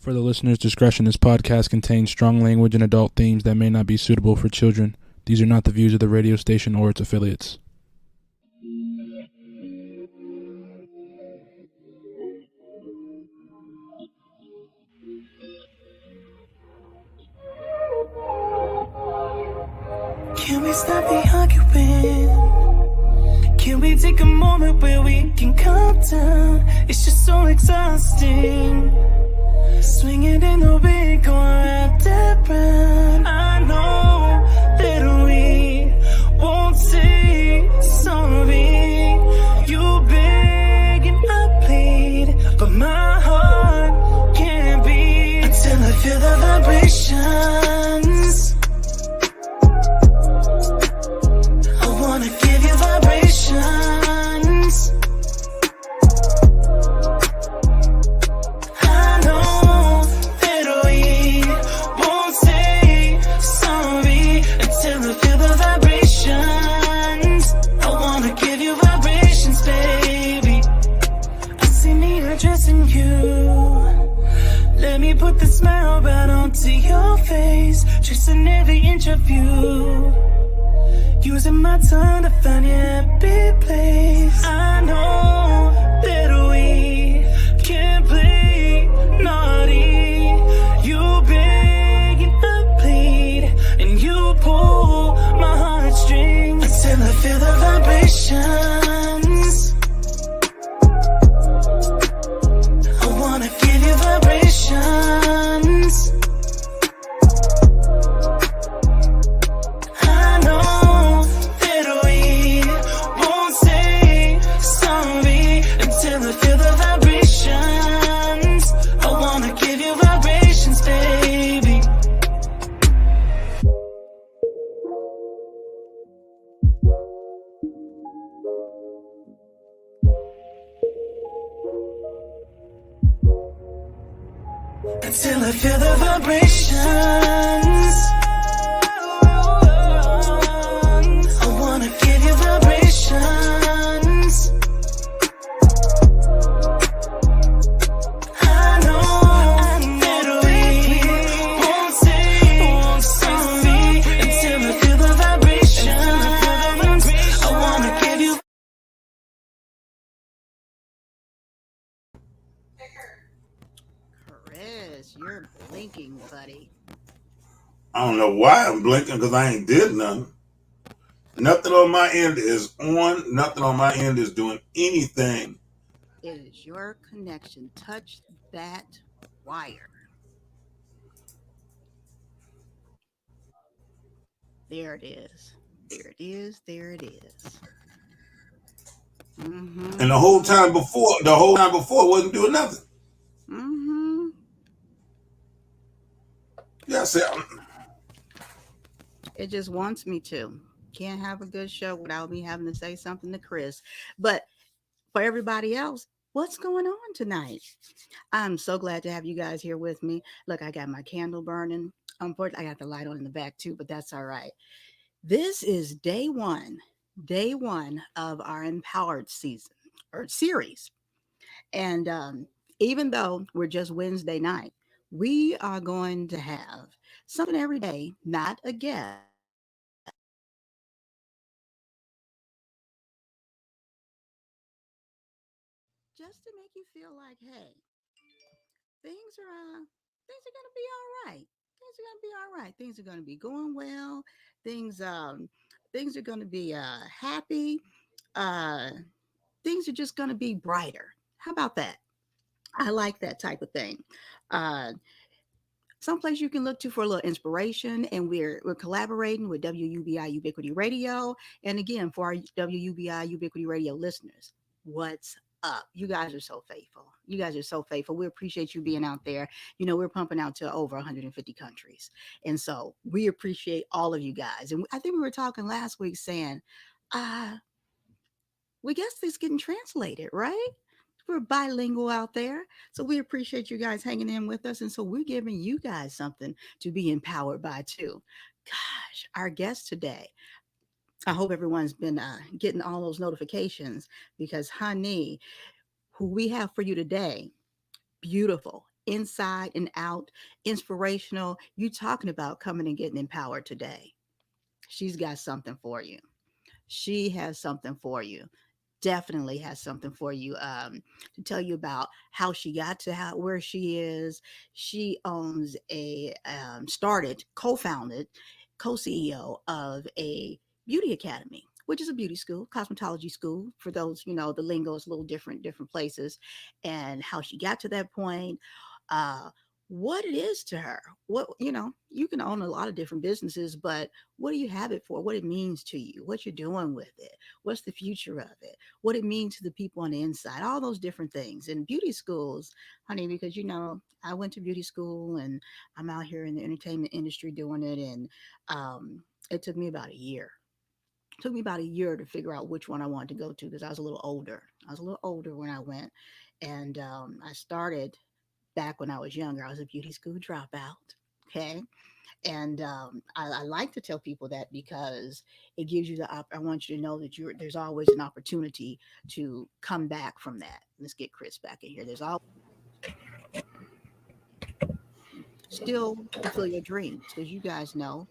For the listener's discretion, this podcast contains strong language and adult themes that may not be suitable for children. These are not the views of the radio station or its affiliates. Can we stop the arguing? Can we take a moment where we can calm down? It's just so exhausting. Swinging in the wind, going round and round. I know that we won't say sorry. You beg and I plead, but my heart can't beat until I feel the vibrations. I wanna give you vibrations. I know that we won't say sorry until I feel the vibrations. I wanna give you vibrations, baby. I see me addressing you. Let me put the smile right onto your face, tracing every inch of you. Using my tongue to find your happy place. I know that we can't play naughty. You beg and I plead, and you pull my heartstrings until I feel the vibrations. I wanna give you vibrations. I know that we won't say sorry until I feel the vibrations. I wanna give you vibrations, baby. Until I feel the vibrations. I wanna give you vibrations. I know that we won't say sorry until I feel the vibrations. I wanna give you. Chris, you're blinking, buddy. I don't know why I'm blinking because I ain't did nothing. Nothing on my end is on. Nothing on my end is doing anything. It is your connection. Touch that wire. There it is. There it is. There it is. Mm-hmm. And the whole time before, it wasn't doing nothing. Mm-hmm. Yeah, I said, It just wants me to. Can't have a good show without me having to say something to Chris. But for everybody else, what's going on tonight? I'm so glad to have you guys here with me. Look, I got my candle burning. Unfortunately, I got the light on in the back too, but that's all right. This is day one of our Empowered season or series. And even though we're just Wednesday night, we are going to have something every day, not a guest. Just to make you feel like, hey, things are gonna be all right. Things are gonna be all right. Things are gonna be going well. Things are gonna be happy. Uh, things are just gonna be brighter. How about that? I like that type of thing. Uh, Someplace you can look to for a little inspiration, and we're collaborating with WUBI Ubiquity Radio. And again, for our WUBI Ubiquity Radio listeners, what's up? You guys are so faithful. You guys are so faithful. We appreciate you being out there. You know, we're pumping out to over 150 countries. And so we appreciate all of you guys. And I think we were talking last week saying, we guess this getting translated, right? We're bilingual out there. So we appreciate you guys hanging in with us. And so we're giving you guys something to be empowered by too. Gosh, our guest today, I hope everyone's been getting all those notifications, because honey, who we have for you today, beautiful, inside and out, inspirational. You talking about coming and getting empowered today. She's got something for you. She has something for you. Definitely has something for you, to tell you about how she got to where she is. She owns started, co-founded, co-CEO of a beauty academy, which is a beauty school, cosmetology school. For those, the lingo is a little different places, and how she got to that point. Uh, what it is to her. What, you can own a lot of different businesses, but what do you have it for? What it means to you, what you're doing with it, what's the future of it, what it means to the people on the inside, all those different things. And beauty schools, honey, because I went to beauty school and I'm out here in the entertainment industry doing it. And it took me about a year. It took me about a year to figure out which one I wanted to go to, because I was a little older. I was a little older when I went. And I started back when I was younger. I was a beauty school dropout. Okay. And I like to tell people that because it gives you I want you to know that there's always an opportunity to come back from that. Let's get Chris back in here. There's always still fulfill your dreams, because you guys know,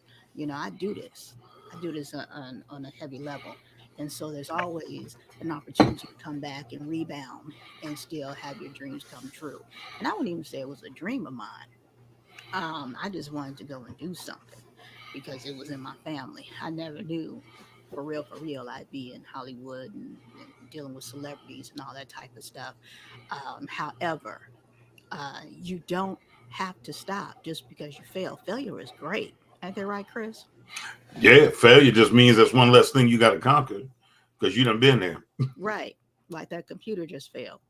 I do this. I do this on a heavy level. And so there's always an opportunity to come back and rebound and still have your dreams come true. And I wouldn't even say it was a dream of mine. I just wanted to go and do something because it was in my family. I never knew for real, I'd be in Hollywood and dealing with celebrities and all that type of stuff. However, you don't have to stop just because you fail. Failure is great. Ain't that right, Chris? Yeah, failure just means that's one less thing you got to conquer because you done been there. Right. Like that computer just failed.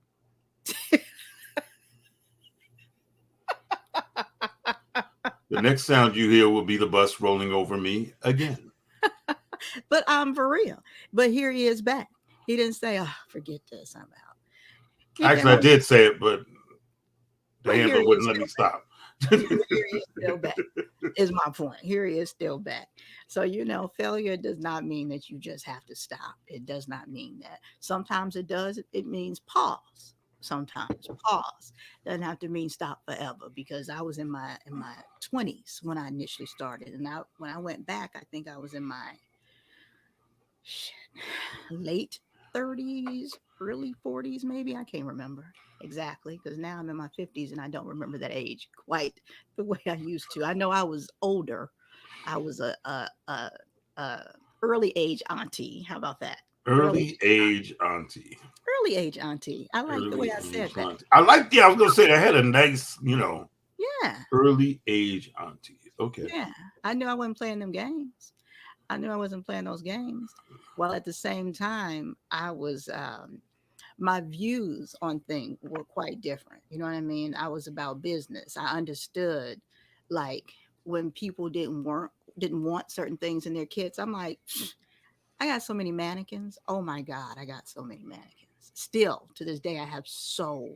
The next sound you hear will be the bus rolling over me again. But I'm for real. But here he is back. He didn't say, "Oh, forget this, I'm out." Actually, I did say it, but the here handle he wouldn't is let me still stop. here he is still back. Is my point. Here he is still back. So, failure does not mean that you just have to stop. It does not mean that. Sometimes it does. It means pause. Sometimes pause doesn't have to mean stop forever, because I was in my 20s when I initially started, and when I went back, I think I was in my late 30s, early 40s, maybe. I can't remember exactly, because now I'm in my 50s and I don't remember that age quite the way I used to. I know I was older. I was a early age auntie. How about that? Early age auntie. Early age auntie. I like the way I said that. Auntie. I was going to say I had a nice, Yeah. early age auntie. Okay. Yeah. I knew I wasn't playing them games. I knew I wasn't playing those games. While at the same time, I was, my views on things were quite different. You know what I mean? I was about business. I understood, like, when people didn't want certain things in their kids. I'm like, I got so many mannequins. Oh my God, I got so many mannequins. Still to this day, I have so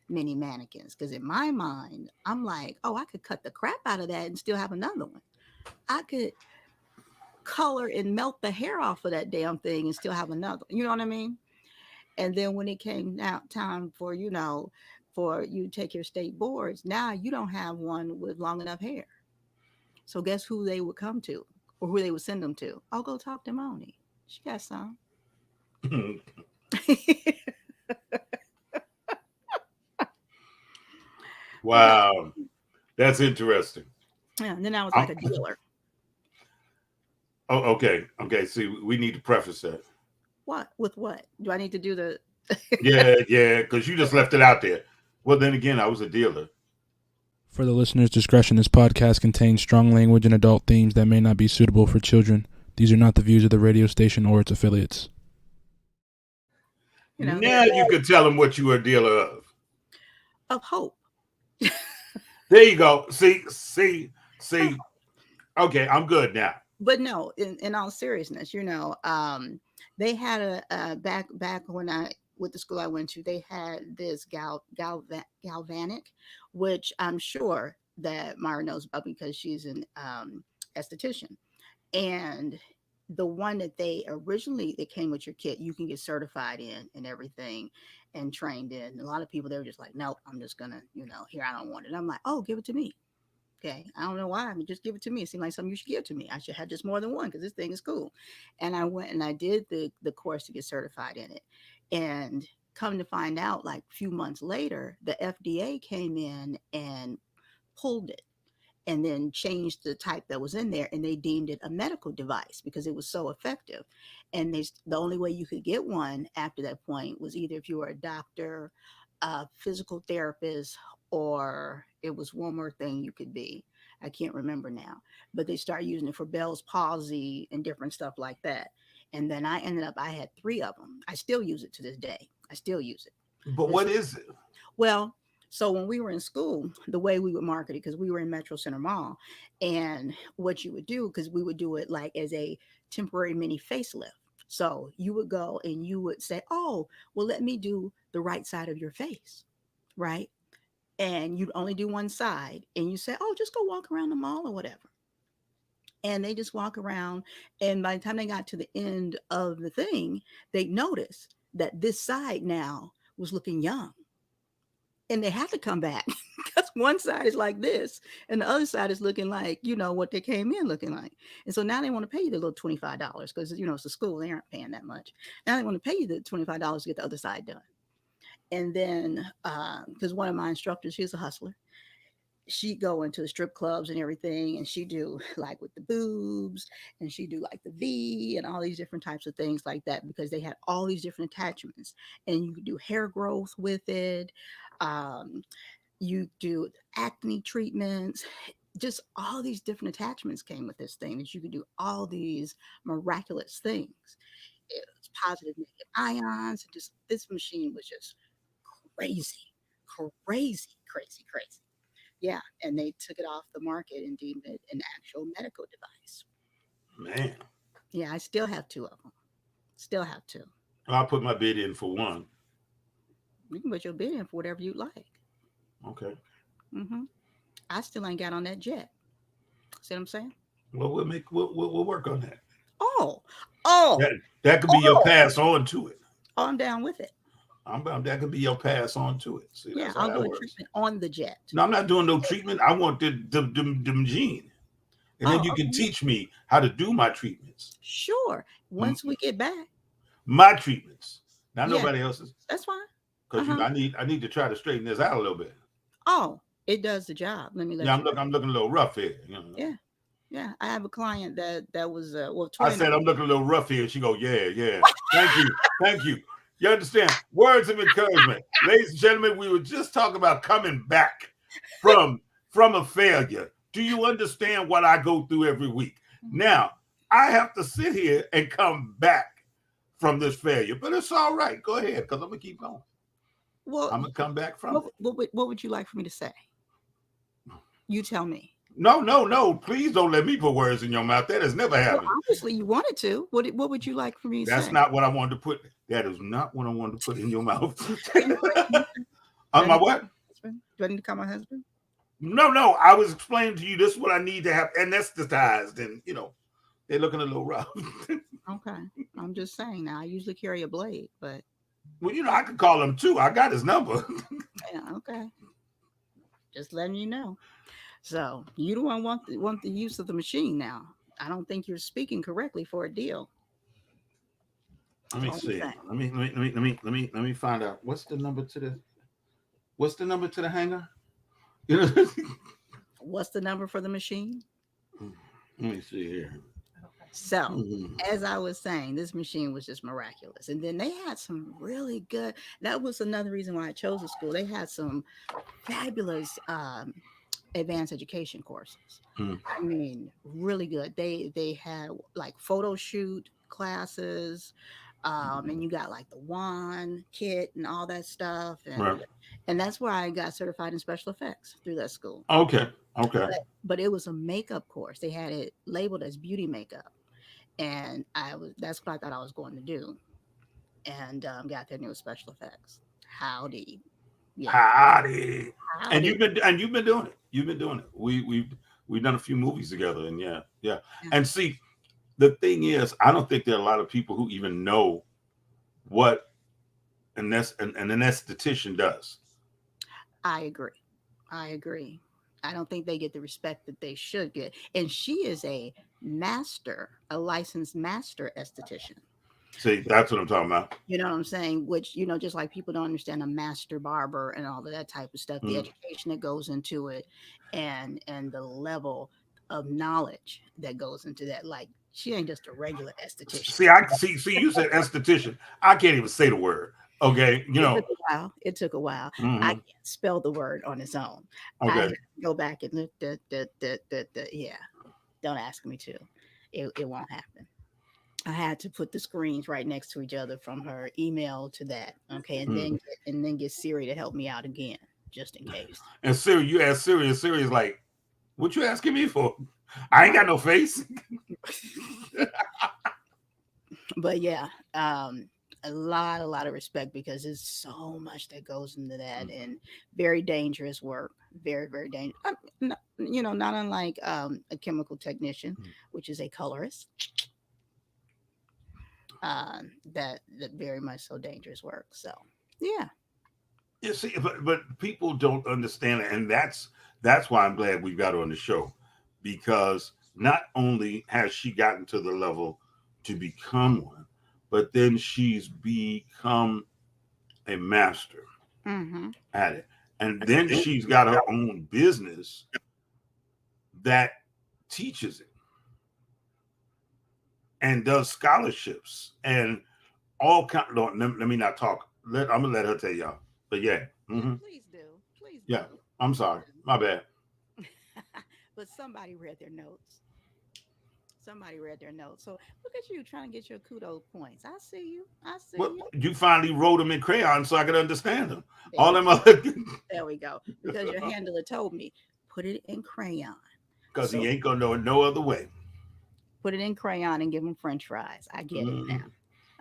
many mannequins, because in my mind, I'm like, oh, I could cut the crap out of that and still have another one. I could color and melt the hair off of that damn thing and still have another. You know what I mean? And then when it came out time for, for you to take your state boards, now you don't have one with long enough hair. So guess who they would come to, or who they would send them to? I'll go talk to Moni. She got some. Wow. That's interesting. Yeah, and then I was like a dealer. Oh, okay. Okay. See, we need to preface that. What? With what? Do I need to do the Yeah, because you just left it out there. Well, then again, I was a dealer. For the listener's discretion, this podcast contains strong language and adult themes that may not be suitable for children. These are not the views of the radio station or its affiliates. Now you could tell them what you were a dealer of. Of hope. There you go. See. Okay, I'm good now. But no, in all seriousness, they had a back when with the school I went to, they had this galvanic, which I'm sure that Myra knows about because she's an esthetician. And the one that they originally that came with your kit, you can get certified in and everything and trained in. A lot of people, they were just like, no, I'm just gonna, here, I don't want it. I'm like, oh, give it to me. Okay. I don't know why. I mean, just give it to me. It seemed like something you should give to me. I should have just more than one because this thing is cool. And I went and I did the course to get certified in it. And come to find out, like a few months later, the FDA came in and pulled it and then changed the type that was in there, and they deemed it a medical device because it was so effective. And the only way you could get one after that point was either if you were a doctor, a physical therapist, or it was one more thing you could be. I can't remember now, but they started using it for Bell's palsy and different stuff like that. And then I had 3 of them. I still use it to this day. I still use it. But what is it? Well, so when we were in school, the way we would market it, because we were in Metro Center Mall, and what you would do, because we would do it like as a temporary mini facelift. So you would go and you would say, oh, well, let me do the right side of your face, right? And you'd only do one side, and you say, oh, just go walk around the mall or whatever. And they just walk around, and by the time they got to the end of the thing, they noticed that this side now was looking young. And they have to come back because one side is like this and the other side is looking like, what they came in looking like. And so now they want to pay you the little $25 because, it's a school. They aren't paying that much. Now they want to pay you the $25 to get the other side done. And then, because one of my instructors, she's a hustler. She'd go into the strip clubs and everything, and she do like with the boobs, and she do like the V and all these different types of things like that, because they had all these different attachments, and you could do hair growth with it. You do acne treatments, just all these different attachments came with this thing that you could do all these miraculous things. It was positive negative ions, and just this machine was just crazy, crazy, crazy, crazy. Yeah, and they took it off the market and deemed it an actual medical device. Man. Yeah, I still have 2 of them. Still have 2. I'll put my bid in for one. You can put your bid in for whatever you like. Okay. I still ain't got on that jet. See what I'm saying? Well, we'll work on that. Oh. That could be your pass on to it. Oh, I'm down with it. That could be your pass on to it. See, yeah, I'll do a treatment on the jet. No, I'm not doing no treatment. I want the machine. And then you can teach me how to do my treatments. Sure. Once we get back. My treatments. Not nobody else's. That's fine. Because I need to try to straighten this out a little bit. Oh, it does the job. Let me let you know. I'm looking a little rough here. Yeah. I have a client that was I said I'm looking a little rough here. She go, yeah. Thank you. You understand? Words of encouragement. Ladies and gentlemen, we were just talking about coming back from a failure. Do you understand what I go through every week? Now, I have to sit here and come back from this failure, but it's all right. Go ahead, because I'm going to keep going. Well, I'm going to come back from it. What would you like for me to say? You tell me. No. Please don't let me put words in your mouth. That has never happened. Well, obviously, you wanted to. What would you like for me to say? That's not what I wanted to put. That is not what I wanted to put in your mouth. On my what? Do I need to call my husband? No. I was explaining to you this is what I need to have anesthetized, and they're looking a little rough. Okay. I'm just saying now. I usually carry a blade, but well, I could call him too. I got his number. Yeah. Okay. Just letting you know. So you don't want the use of the machine now. I don't think you're speaking correctly for a deal. Let me see. Let me find out. What's the number to the hangar? What's the number for the machine? Let me see here. So, as I was saying, this machine was just miraculous. And then they had some really good, that was another reason why I chose the school. They had some fabulous advanced education courses. I mean, really good. They had like photo shoot classes, and you got like the wand kit and all that stuff. And that's where I got certified in special effects through that school. Okay. But it was a makeup course. They had it labeled as beauty makeup. And that's what I thought I was going to do. And got there and it was special effects. Howdy. Yeah. Howdy. And you've been doing it. We've done a few movies together, and yeah. And see, the thing is, I don't think there are a lot of people who even know what an esthetician does. I agree. I agree. I don't think they get the respect that they should get. And she is a licensed master esthetician. See, that's what I'm talking about. You know what I'm saying? Which, just like people don't understand a master barber and all of that type of stuff, the Mm. education that goes into it and the level of knowledge that goes into that. Like she ain't just a regular esthetician. See, I see. You said esthetician. I can't even say the word. Okay, It took a while. It took a while. I Mhm. can't spell the word on its own. I Okay. had to go back and look. Yeah, don't ask me to. It won't happen. I had to put the screens right next to each other from her email to that. Okay, and then get Siri to help me out again, just in case. And Siri, you ask Siri, and Siri is like, "What you asking me for? I ain't got no face." But yeah, a lot of respect because there's so much that goes into that and very dangerous work. Very, very dangerous. Not unlike a chemical technician, which is a colorist. That very much so dangerous work. So yeah. You see, but people don't understand it, and that's why I'm glad we got her on the show, because not only has she gotten to the level to become one, but then she's become a master Mm-hmm. at it, and then she's got her own business that teaches it and does scholarships and all kind. No, let me not talk. I'm gonna let her tell y'all. But yeah, Please do. Please yeah. do. I'm sorry, my bad. But somebody read their notes. Somebody read their notes. So look at you trying to get your kudos points. I see you. I see Well, you. you finally wrote them in crayon so I could understand them. There All we them go. other There we go. Because your handler told me put it in crayon. because he So ain't gonna know it no other way. put it in crayon and give them French fries. I get it now. Mhm.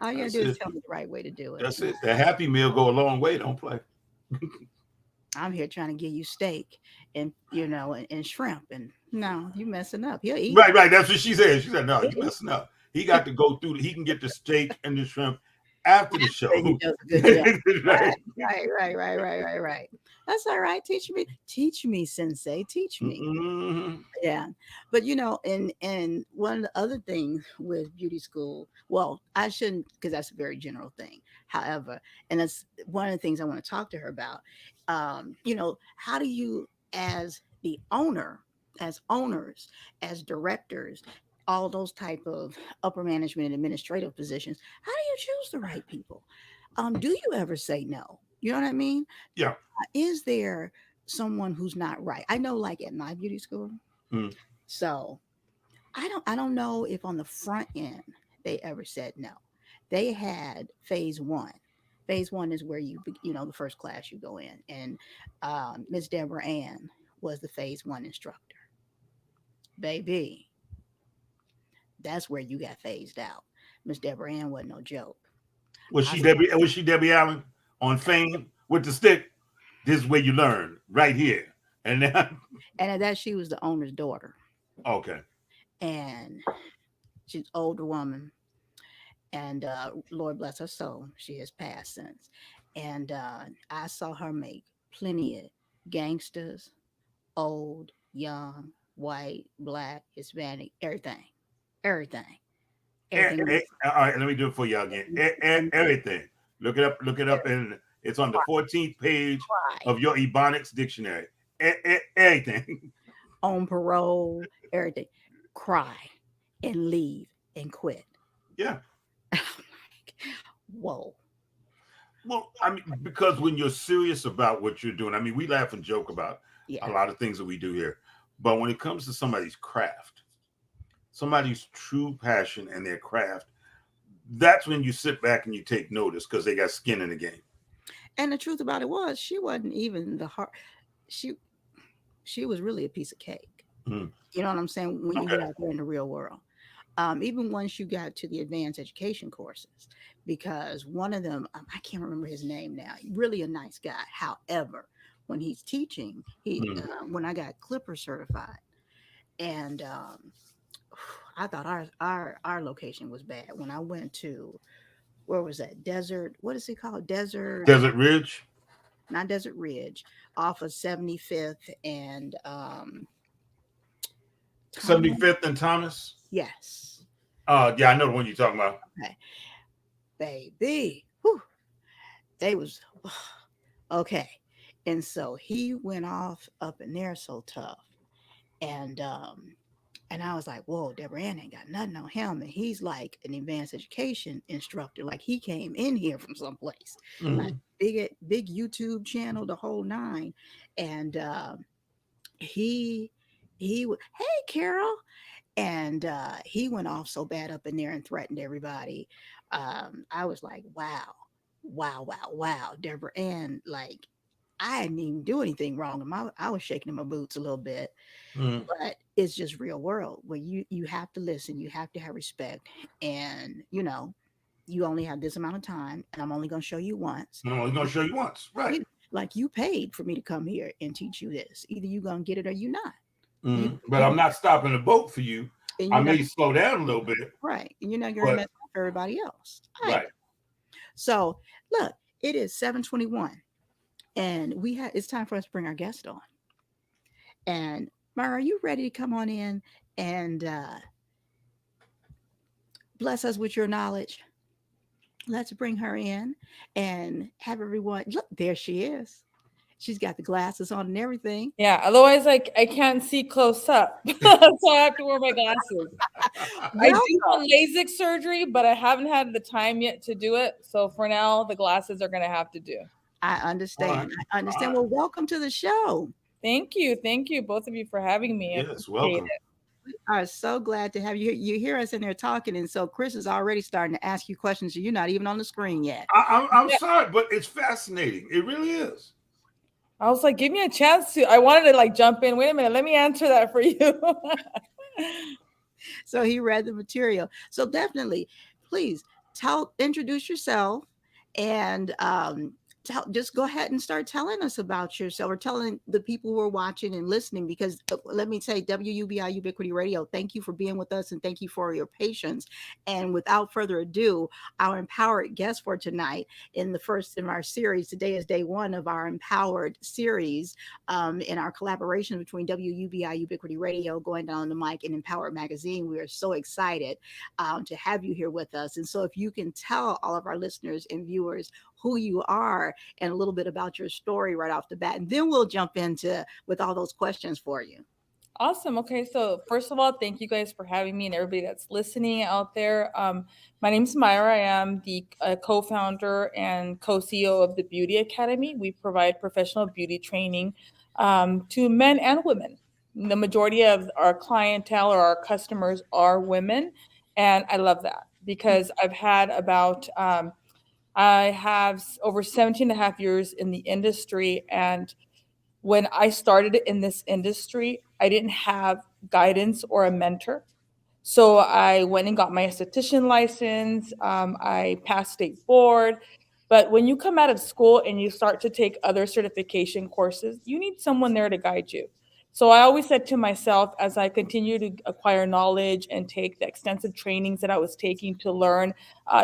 All you gotta That's do is it. tell me the right way to do it. That's it. The Happy Meal go a long way. Don't play. I'm here trying to give you steak and shrimp, and no, you messing up. He'll eat. Right, right. That's what she said. She said, "No, He'll you eat. messing up. He got to go through. He can get the steak and the shrimp after the And he show." does a good job. Right. Right. That's all right. Teach me, Sensei. Teach me. Mhm. Yeah, but and one of the other things with beauty school, well, I shouldn't because that's a very general thing. However, and that's one of the things I want to talk to her about. How do you, as the owner, as owners, as directors, all those type of upper management and administrative positions, how do you choose the right people? Do you ever say no? You know what I mean? Yeah. Is there someone who's not right? I know, like at my beauty school. Mm. So I don't know if on the front end they ever said no. They had phase one. Phase one is where the first class you go in, and Miss Deborah Ann was the phase one instructor. Baby, that's where you got phased out. Miss Deborah Ann wasn't no joke. Was I she s- Debbie? Was she Debbie Allen on Fame with the stick? This is where you learn right here. And then, and at that she was the owner's daughter, okay. and she's an older woman, and Lord bless her soul, she has passed since. And I saw her make plenty of gangsters, old, young, white, black, Hispanic, everything, everything. All right, let me do it for y'all again. Everything. Look it up, and it's on the 14th page Cry of your Ebonics dictionary. Everything. on parole, everything, cry and leave and quit. Yeah. Whoa. Well, I mean, because when you're serious about what you're doing, I mean, we laugh and joke about a Yeah. lot of things that we do here, but when it comes to somebody's craft, somebody's true passion and their craft, that's when you sit back and you take notice because they got skin in the game. And the truth about it was, she wasn't even the heart. She she was really a piece of cake. Mm. You know what I'm saying? When you Okay. get out there in the real world. Even once you got to the advanced education courses, because one of them, I can't remember his name now, really a nice guy. However, when he's teaching, when I got Clipper certified, and I thought our location was bad when I went to, where was that, Desert, what is it called, Desert Ridge, not Desert Ridge, off of 75th and Thomas. 75th and Thomas. Yes. Yeah, I know the one you're talking about. Okay. Baby. Whew, they was okay. And so he went off up in there so tough. And I was like, whoa, Deborah Ann ain't got nothing on him. And he's like an advanced education instructor. Like he came in here from someplace. Like big YouTube channel, the whole nine. And hey, Carol. And he went off so bad up in there and threatened everybody. I was like, wow. Deborah Ann, like, I didn't even do anything wrong. I was shaking in my boots a little bit, but it's just real world where you have to listen, you have to have respect, and you only have this amount of time, and I'm only going to show you once. I'm only going to show you once, right? Like you paid for me to come here and teach you this. Either you're going to get it or you're not. But I'm not stopping the boat for you. I may slow down a little bit, right? And you're not going to mess up everybody else, right? So look, it is 7:21. And it's time for us to bring our guest on. And Myra, are you ready to come on in and bless us with your knowledge? Let's bring her in and have everyone. Look, there she is. She's got the glasses on and everything. Yeah, otherwise I can't see close up. So I have to wear my glasses. I do want LASIK surgery, but I haven't had the time yet to do it. So for now, the glasses are going to have to do. I understand. I understand. Well, welcome to the show. Thank you. Thank you, both of you, for having me. Yes, welcome. We are so glad to have you here. You hear us in there talking, and so Chris is already starting to ask you questions. You're not even on the screen yet. I'm sorry, but it's fascinating. It really is. I was like, give me a chance to. I wanted to like jump in. Wait a minute, let me answer that for you. So he read the material. So definitely, please introduce yourself, and just go ahead and start telling us about yourself, or telling the people who are watching and listening, because let me say, WUBI Ubiquity Radio, thank you for being with us and thank you for your patience. And without further ado, our empowered guest for tonight in the first in our series, today is day one of our empowered series, in our collaboration between WUBI Ubiquity Radio, Going Down the Mic, and Empowered Magazine. We are so excited to have you here with us. And so if you can tell all of our listeners and viewers who you are and a little bit about your story right off the bat, and then we'll jump into with all those questions for you. Awesome. Okay, so first of all, thank you guys for having me and everybody that's listening out there. My name is Myra. I am the co-founder and co-CEO of the Beauty Academy. We provide professional beauty training to men and women. The majority of our clientele or our customers are women, and I love that because I've had I have over 17 and a half years in the industry. And when I started in this industry, I didn't have guidance or a mentor. So I went and got my esthetician license. I passed state board. But when you come out of school and you start to take other certification courses, you need someone there to guide you. So I always said to myself, as I continue to acquire knowledge and take the extensive trainings that I was taking to learn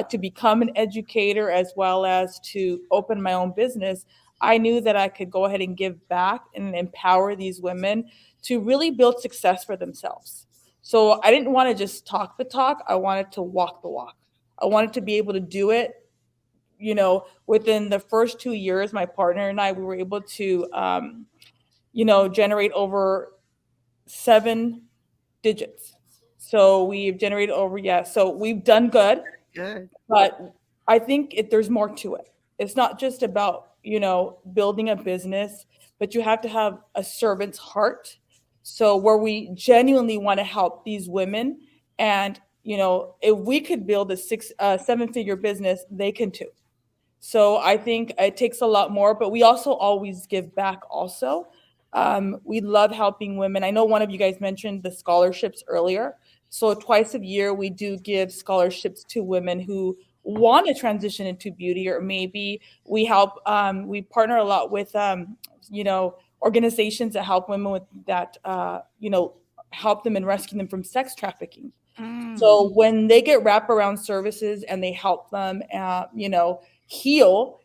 to become an educator, as well as to open my own business, I knew that I could go ahead and give back and empower these women to really build success for themselves. So I didn't want to just talk the talk. I wanted to walk the walk. I wanted to be able to do it. Within the first 2 years, my partner and I, we were able to generate over 7 digits. So we've generated so we've done good. Good. But I think there's more to it. It's not just about, building a business, but you have to have a servant's heart. So where we genuinely want to help these women, and, if we could build a 7-figure business, they can too. So I think it takes a lot more, but we also always give back also. We love helping women. I know one of you guys mentioned the scholarships earlier. So twice a year, we do give scholarships to women who want to transition into beauty, or maybe we help, we partner a lot with, organizations that help women with that, help them and rescue them from sex trafficking. So when they get wraparound services and they help them, heal,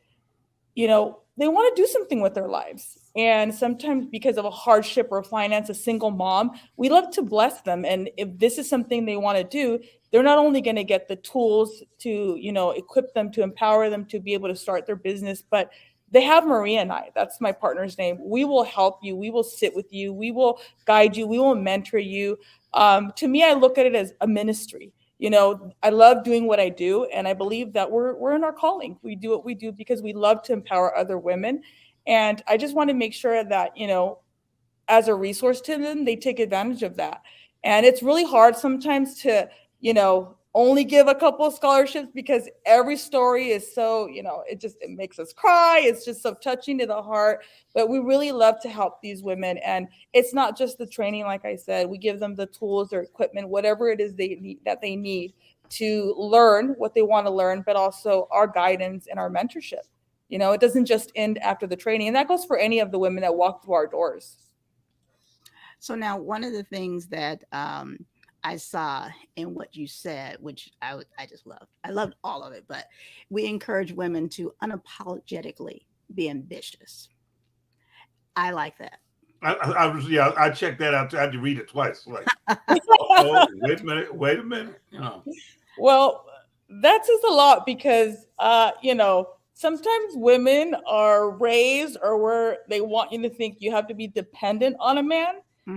they want to do something with their lives. And sometimes because of a hardship or finance, a single mom, we love to bless them. And if this is something they want to do, they're not only going to get the tools to, equip them, to empower them to be able to start their business, but they have Maria and I, that's my partner's name. We will help you. We will sit with you. We will guide you. We will mentor you. To me, I look at it as a ministry. I love doing what I do, and I believe that we're in our calling. We do what we do because we love to empower other women, and I just want to make sure that as a resource to them, they take advantage of that. And it's really hard sometimes to, only give a couple of scholarships because every story is so, it makes us cry. It's just so touching to the heart. But we really love to help these women. And it's not just the training, like I said, we give them the tools or equipment, whatever it is that they need to learn what they want to learn, but also our guidance and our mentorship. It doesn't just end after the training. And that goes for any of the women that walk through our doors. So now one of the things that I saw in what you said, which I just loved. I loved all of it, but we encourage women to unapologetically be ambitious. I like that. I checked that out. I had to read it twice. Like, oh, wait a minute. Well, that says a lot because, sometimes women are raised or where they want you to think you have to be dependent on a man,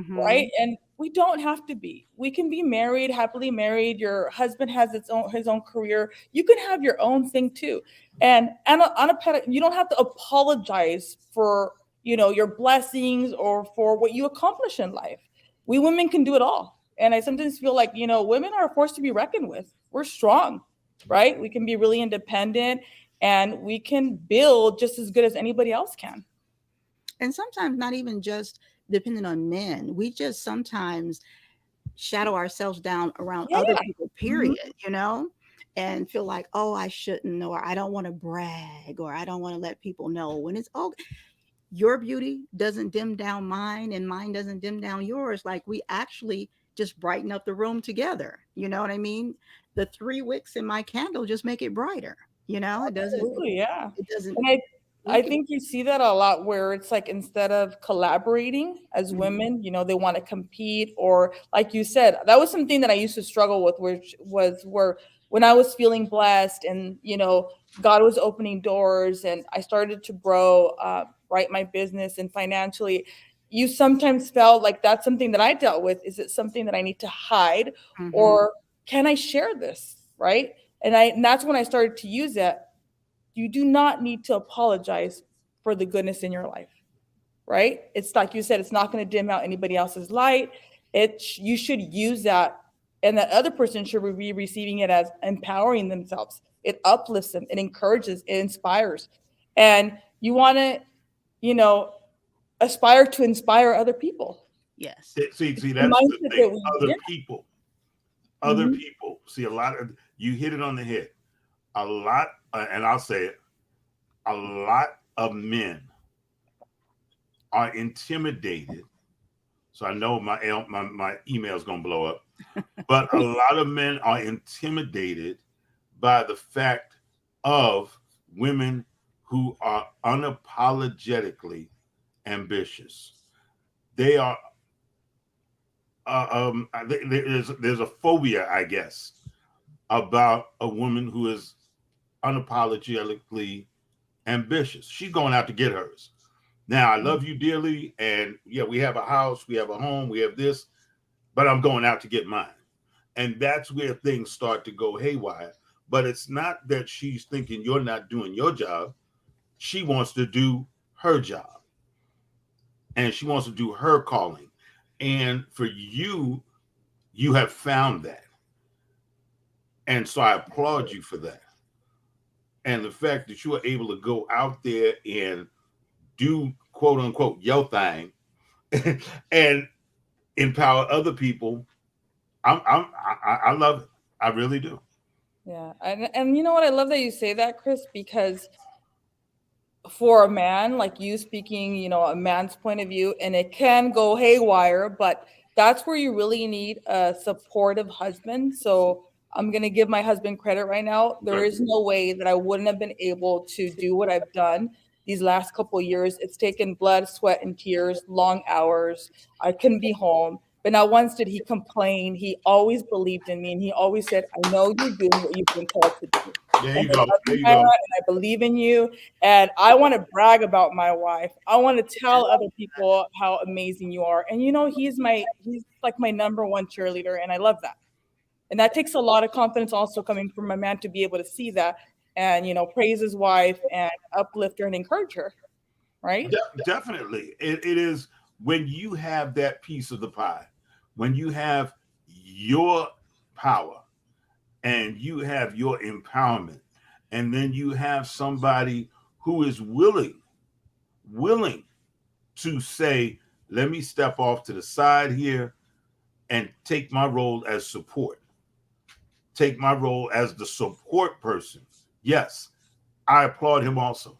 right? And we don't have to be. We can be married, happily married. Your husband has his own career. You can have your own thing too. And you don't have to apologize for, your blessings or for what you accomplish in life. We women can do it all. And I sometimes feel like, women are a force to be reckoned with. We're strong, right? We can be really independent and we can build just as good as anybody else can. And sometimes not even just depending on men. We just sometimes shadow ourselves down around other people, period, and feel like, oh, I shouldn't, or I don't want to brag, or I don't want to let people know. When it's your beauty doesn't dim down mine and mine doesn't dim down yours. Like we actually just brighten up the room together. You know what I mean? The 3 wicks in my candle just make it brighter. It doesn't. Absolutely, yeah. It doesn't. And I think you see that a lot where it's like instead of collaborating as women, they want to compete, or like you said, that was something that I used to struggle with, which was where when I was feeling blessed and, God was opening doors and I started to grow, right, my business and financially, you sometimes felt like that's something that I dealt with. Is it something that I need to hide or can I share this? Right. And that's when I started to use it. You do not need to apologize for the goodness in your life, right? It's like you said, it's not going to dim out anybody else's light. You should use that, and that other person should be receiving it as empowering themselves. It uplifts them, it encourages, it inspires. And you want to, aspire to inspire other people. Yes. See, that's the thing. Other people. See, you hit it on the head. A lot, and I'll say it, a lot of men are intimidated. So I know my email is going to blow up, but a lot of men are intimidated by the fact of women who are unapologetically ambitious. They are, there's a phobia, I guess, about a woman who is unapologetically ambitious. She's going out to get hers. Now, I love you dearly, and yeah, we have a house, we have a home, we have this, but I'm going out to get mine. And that's where things start to go haywire. But it's not that she's thinking you're not doing your job. She wants to do her job. And she wants to do her calling. And for you, you have found that. And so I applaud you for that. And the fact that you are able to go out there and do quote unquote your thing and empower other people. I love it. I really do. Yeah. And you know what? I love that you say that, Chris, because for a man, like you speaking, a man's point of view, and it can go haywire, but that's where you really need a supportive husband. So I'm going to give my husband credit right now. There Okay. is no way that I wouldn't have been able to do what I've done these last couple of years. It's taken blood, sweat, and tears, long hours. I couldn't be home. But not once did he complain. He always believed in me, and he always said, I know you're doing what you've been called to do. There And you I go. love There you, you Myra, go. and I believe in you. And I want to brag about my wife. I want to tell other people how amazing you are. And he's like my number one cheerleader, and I love that. And that takes a lot of confidence also coming from a man to be able to see that and praise his wife and uplift her and encourage her, right? Definitely. It is when you have that piece of the pie, when you have your power and you have your empowerment, and then you have somebody who is willing to say, let me step off to the side here and take my role as support, take my role as the support person. Yes, I applaud him also.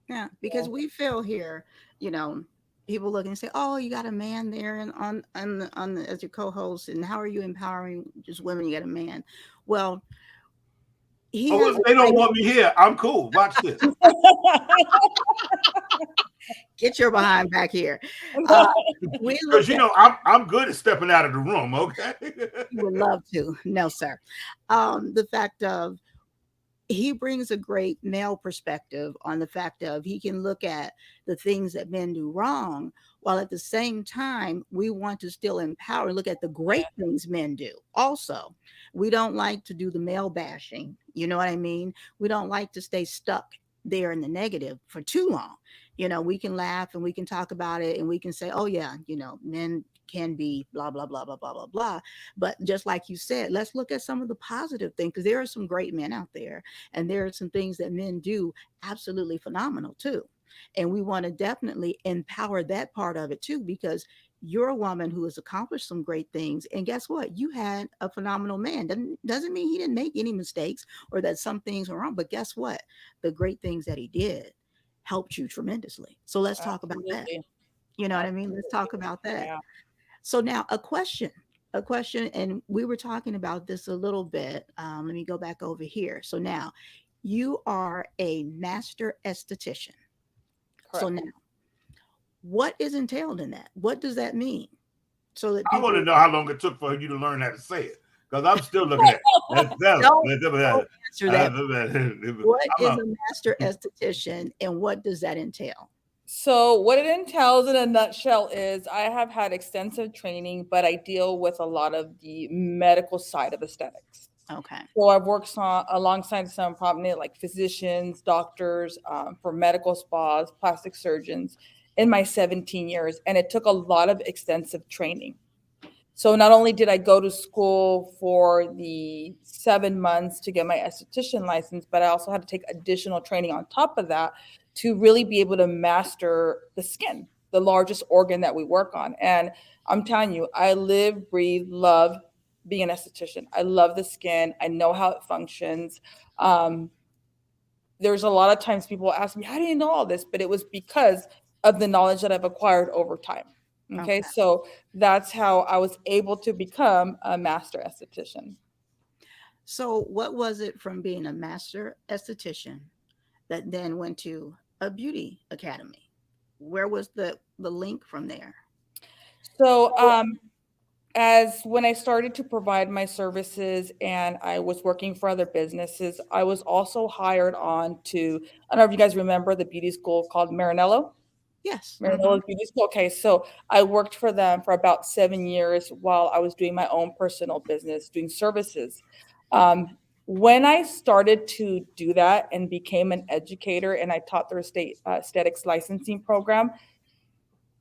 Yeah, because we feel here, you know, people look and say, "Oh, you got a man there, and on the as your co-host, and how are you empowering just women? You got a man." Well, he Oh, has if they don't want me here, I'm cool. Watch this. get your behind back here. Uh, we Because look at I'm good at stepping out of the room, okay? you would love to, no, sir. The fact of he brings a great male perspective on the fact of he can look at the things that men do wrong while at the same time we want to still empower look at the great things men do also. We don't like to do the male bashing, you know what I mean? We don't like to stay stuck there in the negative for too long. We can laugh and we can talk about it and we can say, oh yeah, men can be blah blah blah blah blah blah blah. But just like you said, let's look at some of the positive things because there are some great men out there and there are some things that men do absolutely phenomenal too. And we want to definitely empower that part of it too, because you're a woman who has accomplished some great things. And guess what? You had a phenomenal man. Doesn't mean he didn't make any mistakes or that some things were wrong. But guess what? The great things that he did helped you tremendously. So let's talk about that. Absolutely. You know what I mean? Let's Absolutely. talk about that. Yeah. So now a question, and we were talking about this a little bit. Let me go back over here. So now you are a master esthetician. So Correct. now what is entailed in that? What does that mean? So that I want to people know how long it took for you to learn how to say it. Because I'm still looking at don't answer that. What I'm is a, a master esthetician and what does that entail? So, what it entails in a nutshell is I have had extensive training, but I deal with a lot of the medical side of aesthetics. Okay. So, I've worked alongside some prominent like physicians, doctors, for medical spas, plastic surgeons in my 17 years. And it took a lot of extensive training. So not only did I go to school for the 7 months to get my esthetician license, but I also had to take additional training on top of that to really be able to master the skin, the largest organ that we work on. And I'm telling you, I live, breathe, love being an esthetician. I love the skin. I know how it functions. Um, there's a lot of times people ask me, how do you know all this? But it was because of the knowledge that I've acquired over time. Okay, Okay. so that's how I was able to become a master esthetician. So what was it from being a master esthetician that then went to a beauty academy? Where was the link from there? So, as when I started to provide my services and I was working for other businesses, I was also hired on to, I don't know if you guys remember the beauty school called Marinello. Yes. Marinella's Beauty School. Okay, so I worked for them for about 7 years while I was doing my own personal business, doing services. When I started to do that and became an educator and I taught their state aesthetics licensing program,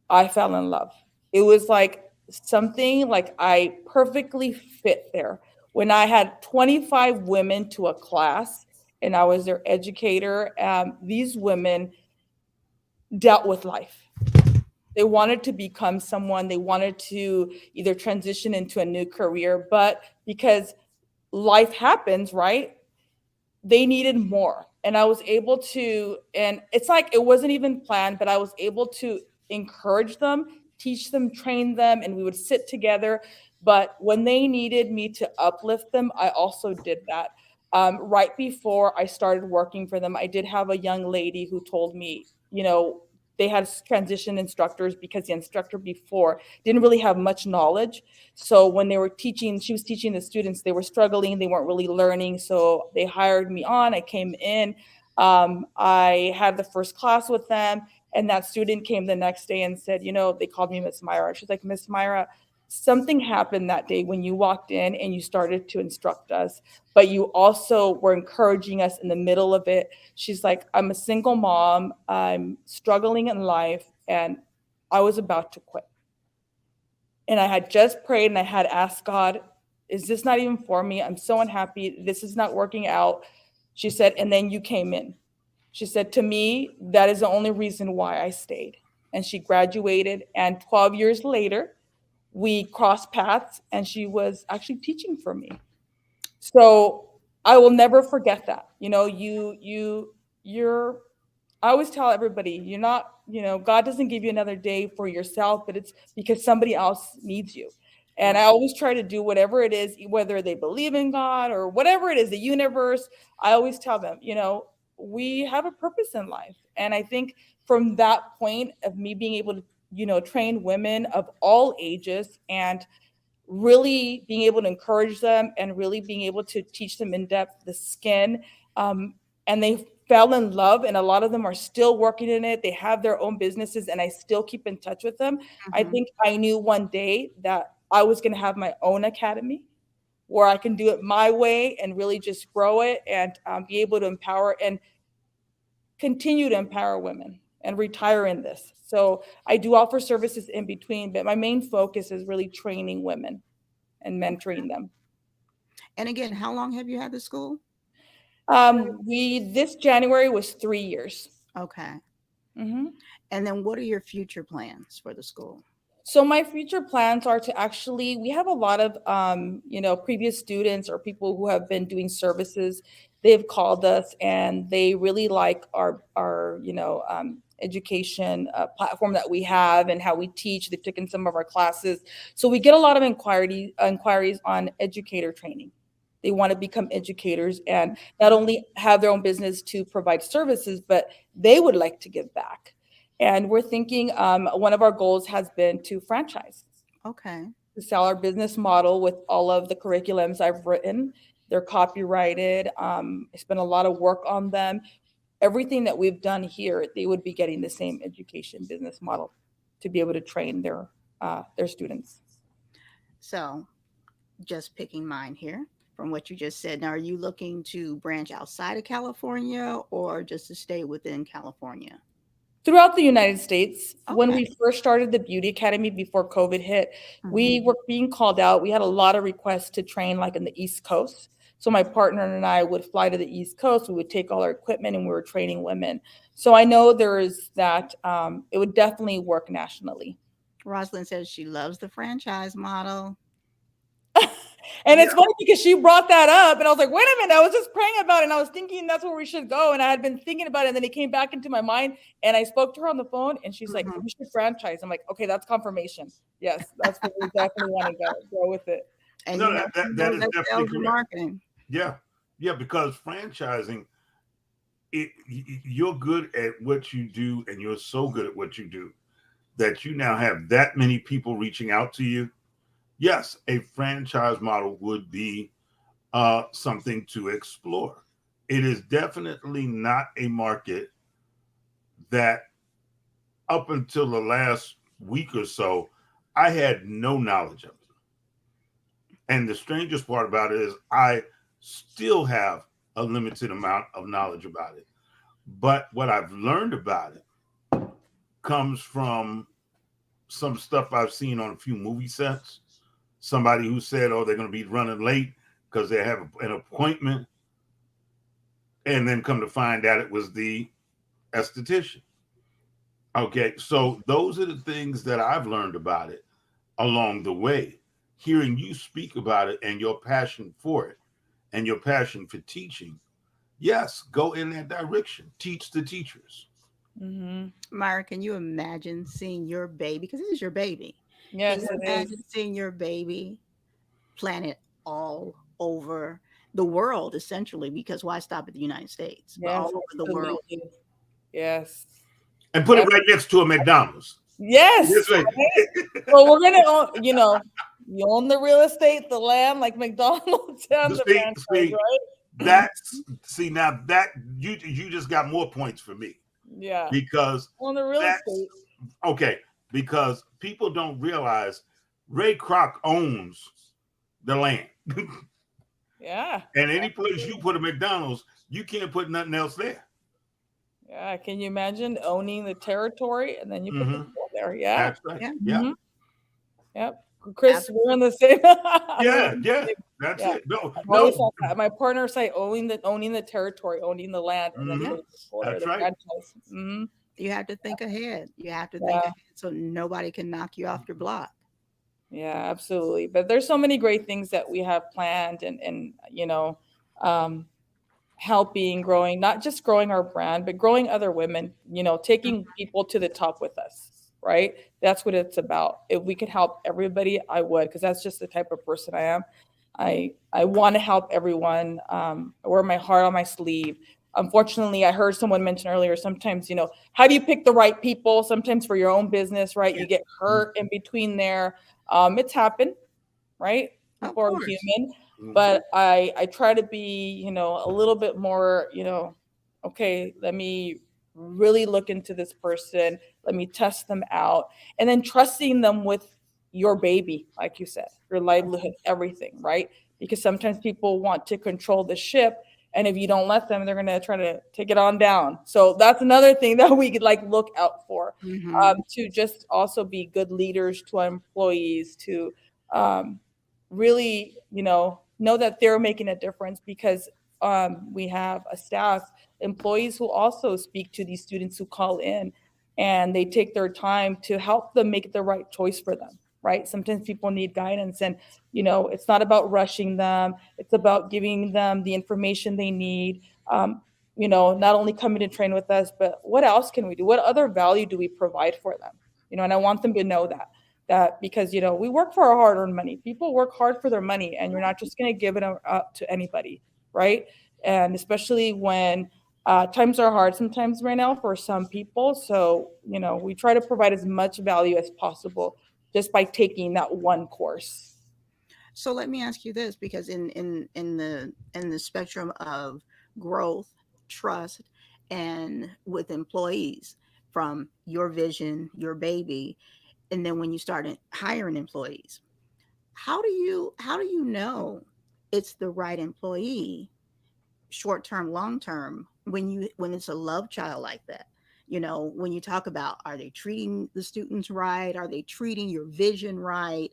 I fell in love. It was like something like I perfectly fit there. When I had 25 women to a class and I was their educator, these women dealt with life. They wanted to become someone, they wanted to either transition into a new career, but because life happens, right? They needed more. And I was able to, and it's like it wasn't even planned, but I was able to encourage them, teach them, train them, and we would sit together. But when they needed me to uplift them, I also did that. Right before I started working for them, I did have a young lady who told me, they had transition instructors because the instructor before didn't really have much knowledge. So when they were teaching, she was teaching the students, they were struggling, they weren't really learning. So they hired me on, I came in, I had the first class with them, and that student came the next day and said, they called me Miss Myra. She's like, Miss Myra, something happened that day when you walked in and you started to instruct us, but you also were encouraging us in the middle of it. She's like, I'm a single mom, I'm struggling in life, and I was about to quit. And I had just prayed and I had asked God, is this not even for me? I'm so unhappy. This is not working out. She said, and then you came in. She said, to me, that is the only reason why I stayed. And she graduated, and 12 years later, we crossed paths, and she was actually teaching for me. So I will never forget that. You're I always tell everybody, you're not, God doesn't give you another day for yourself, but it's because somebody else needs you. And I always try to do whatever it is, whether they believe in God or whatever it is, the universe. I always tell them, we have a purpose in life. And I think from that point of me being able to, train women of all ages and really being able to encourage them and really being able to teach them in depth the skin, and they fell in love, and a lot of them are still working in it. They have their own businesses, and I still keep in touch with them. I think I knew one day that I was going to have my own academy where I can do it my way and really just grow it and be able to empower and continue to empower women and retire in this. So I do offer services in between, but my main focus is really training women and mentoring them. And again, how long have you had the school? This January was 3 years. Okay. Mm-hmm. And then what are your future plans for the school? So my future plans are to actually, we have a lot of, previous students or people who have been doing services. They've called us and they really like our education platform that we have and how we teach. They've taken some of our classes. So we get a lot of inquiries on educator training. They want to become educators and not only have their own business to provide services, but they would like to give back. And we're thinking one of our goals has been to franchise. Okay. To sell our business model with all of the curriculums I've written. They're copyrighted. I spent a lot of work on them. Everything that we've done here, they would be getting the same education business model to be able to train their students. So just picking mine here from what you just said. Now, are you looking to branch outside of California or just to stay within California? Throughout the United States. Okay. When we first started the Beauty Academy before COVID hit, we were being called out. We had a lot of requests to train like in the East Coast. So my partner and I would fly to the East Coast. We would take all our equipment and we were training women. So I know there is that it would definitely work nationally. Rosalind says she loves the franchise model. And it's funny because she brought that up and I was like, wait a minute, I was just praying about it and I was thinking that's where we should go. And I had been thinking about it and then it came back into my mind and I spoke to her on the phone and she's like, we should franchise. I'm like, okay, that's confirmation. Yes, that's what we definitely want to go with it. And no, that is definitely correct. Marketing. Yeah, because franchising, you're good at what you do and you're so good at what you do that you now have that many people reaching out to you. Yes, a franchise model would be something to explore. It is definitely not a market that up until the last week or so, I had no knowledge of it. And the strangest part about it is I still have a limited amount of knowledge about it. But what I've learned about it comes from some stuff I've seen on a few movie sets. Somebody who said, oh, they're going to be running late because they have an appointment. And then come to find out it was the esthetician. Okay, so those are the things that I've learned about it along the way. Hearing you speak about it and your passion for it and your passion for teaching, yes, go in that direction. Teach the teachers. Mm-hmm. Myra, can you imagine seeing your baby? Because this is your baby. Can Yes, you it is. imagine seeing your baby planted all over the world, essentially? Because why stop at the United States, but all Yes, over the world? absolutely. Yes. And put it Ab- right next to a McDonald's. This Yes. way. Well, we're gonna own, you own the real estate, the land, like McDonald's and the see, franchise, see, right? now that you just got more points for me Yeah. because On the real that's estate. okay. Because people don't realize Ray Kroc owns the land. Yeah. And any place you put a McDonald's, you can't put nothing else there. Yeah. Can you imagine owning the territory and then you put the Hmm. school there? Yeah. That's right. Yeah, Yeah. Hmm. Yep. Chris, we're on the same. we're Yeah. on the Yeah. same. That's Yeah. it. No, I've always no. thought that. My partner say owning the territory, owning the land, and then Hmm. yeah. putting the school there, That's the right. franchise. Hmm. You have to think ahead. You have to think Yeah. ahead so nobody can knock you off your block. Yeah, absolutely. But there's so many great things that we have planned and um, helping growing, not just growing our brand, but growing other women, taking people to the top with us, right? That's what it's about. If we could help everybody, I would, because that's just the type of person I am. I want to help everyone. I wear my heart on my sleeve. Unfortunately, I heard someone mention earlier, sometimes, how do you pick the right people? Sometimes for your own business, right? Yeah, You get hurt in between there. It's happened, right? of People are course. human, Mhm. but I try to be, a little bit more, okay, let me really look into this person, let me test them out, and then trusting them with your baby, like you said, your livelihood, everything, right? Because sometimes people want to control the ship, and if you don't let them, they're gonna try to take it on down. So that's another thing that we could like look out for, Hmm. to just also be good leaders to our employees, to um, really, know that they're making a difference because we have a staff, employees who also speak to these students who call in and they take their time to help them make the right choice for them, right? Sometimes people need guidance and, it's not about rushing them. It's about giving them the information they need. Not only coming to train with us, but what else can we do? What other value do we provide for them? And I want them to know that because we work for our hard-earned money. People work hard for their money, and you're not just going to give it up to anybody, right? And especially when times are hard sometimes right now for some people. So we try to provide as much value as possible just by taking that one course. So let me ask you this, because in the spectrum of growth, trust, and with employees, from your vision, your baby, and then when you start hiring employees, how do you know it's the right employee, short term, long term, when it's a love child like that? When you talk about, are they treating the students right? Are they treating your vision right?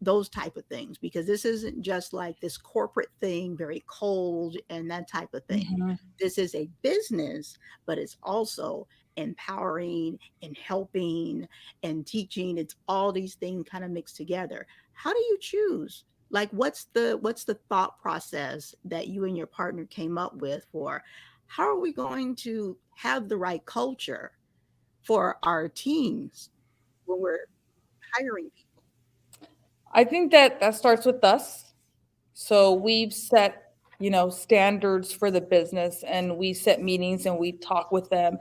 Those type of things, because this isn't just like this corporate thing, very cold and that type of thing. Mhm. This is a business, but it's also empowering and helping and teaching. It's all these things kind of mixed together. How do you choose? Like, what's the thought process that you and your partner came up with for how are we going to have the right culture for our teams when we're hiring people? I think that starts with us. So we've set, standards for the business and we set meetings and we talk with them.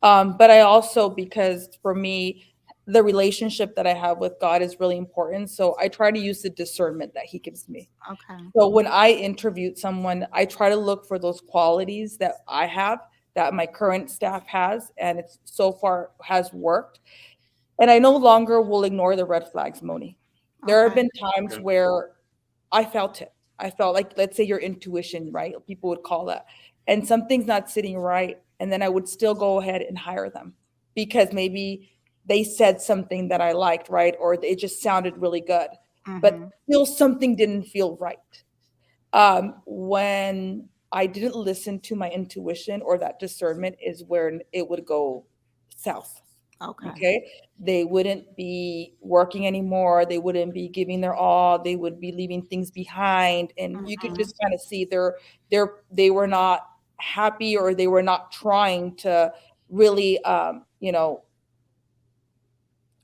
But I also, because for me, the relationship that I have with God is really important. So I try to use the discernment that He gives me. Okay. So when I interviewed someone, I try to look for those qualities that I have, that my current staff has, and it's so far has worked. And I no longer will ignore the red flags, Moni. There have Okay. been times Okay. where I felt it. I felt like, let's say your intuition, right? People would call that. And something's not sitting right. And then I would still go ahead and hire them because maybe they said something that I liked, right? Or it just sounded really good. But Mm-hmm. still something didn't feel right. When I didn't listen to my intuition or that discernment is where it would go south. Okay. Okay. They wouldn't be working anymore. They wouldn't be giving their all. They would be leaving things behind. And you could Mhm. just kind of see they were not happy or they were not trying to, really,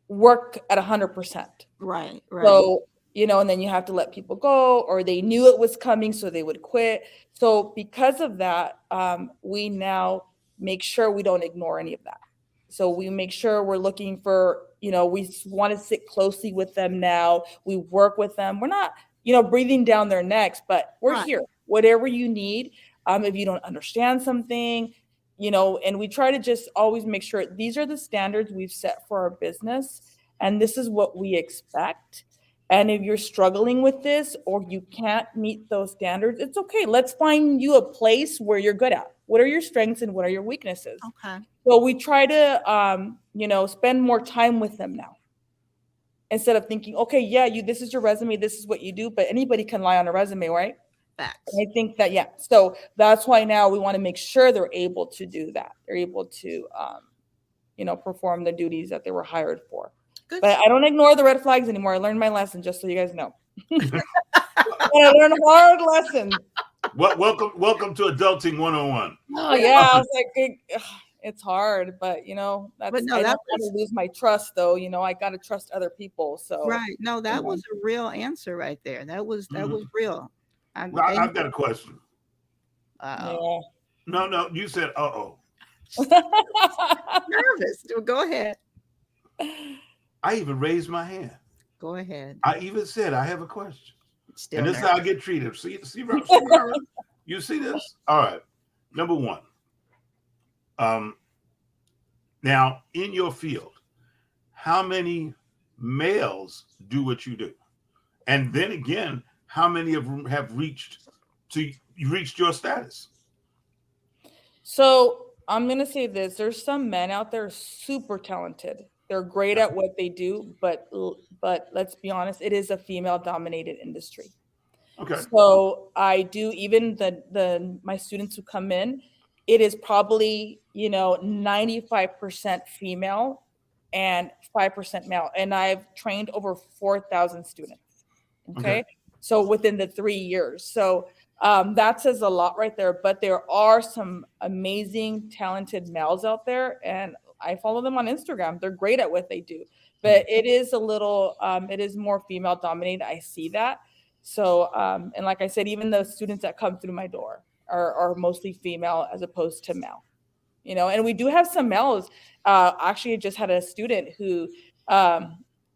work at 100%. Right. So, and then you have to let people go, or they knew it was coming, so they would quit. So because of that, we now make sure we don't ignore any of that. So we make sure we're looking for, we want to sit closely with them now. We work with them. We're not, breathing down their necks, but we're here. Whatever you need. If you don't understand something, and we try to just always make sure these are the standards we've set for our business, and this is what we expect. And if you're struggling with this or you can't meet those standards, it's okay. Let's find you a place where you're good at. What are your strengths and what are your weaknesses? Okay. So we try to, spend more time with them now. Instead of thinking, okay, yeah, this is your resume, this is what you do, but anybody can lie on a resume, right? Facts. And I think that, yeah. So that's why now we want to make sure they're able to do that. They're able to, perform the duties that they were hired for. Good. But I don't ignore the red flags anymore. I learned my lesson, just so you guys know. I learned hard lessons. Welcome to Adulting 101. Oh yeah, I was like, it's hard, but I don't want to lose my trust, though. I got to trust other people. So right, no, that was a real answer right there. That was real. I've got a question. Yeah. No, you said nervous. Go ahead. I even raised my hand. Go ahead. I even said I have a question. Still and this nervous. is how I get treated. See, you see this? All right. Number one. Now in your field, how many males do what you do? And then again, how many of them have reached your status? So I'm going to say this. There's some men out there super talented. They're great at what they do, but let's be honest, it is a female-dominated industry. Okay. So I do, even my students who come in, it is probably 95% female and 5% male, and I've trained over 4,000 students. Okay, so within the 3 years, so that says a lot right there. But there are some amazing, talented males out there, and I follow them on Instagram. They're great at what they do, but it is a little, it is more female dominated. I see that. So, and like I said, even the students that come through my door are mostly female as opposed to male, and we do have some males. Actually, I just had a student who,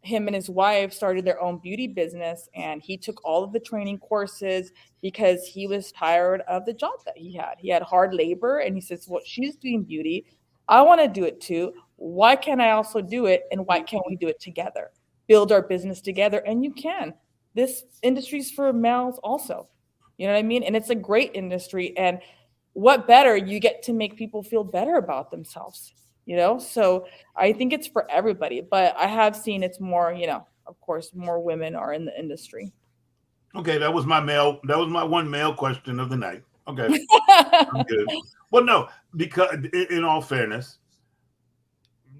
him and his wife started their own beauty business, and he took all of the training courses because he was tired of the job that he had. He had hard labor, and he says, well, she's doing beauty. I want to do it too. Why can't I also do it? And why can't we do it together? Build our business together. And you can. This industry is for males also. You know what I mean? And it's a great industry. And what better? You get to make people feel better about themselves. So I think it's for everybody. But I have seen it's more, of course, more women are in the industry. Okay, that was my one male question of the night. Okay. I'm good. Well, no, because in all fairness,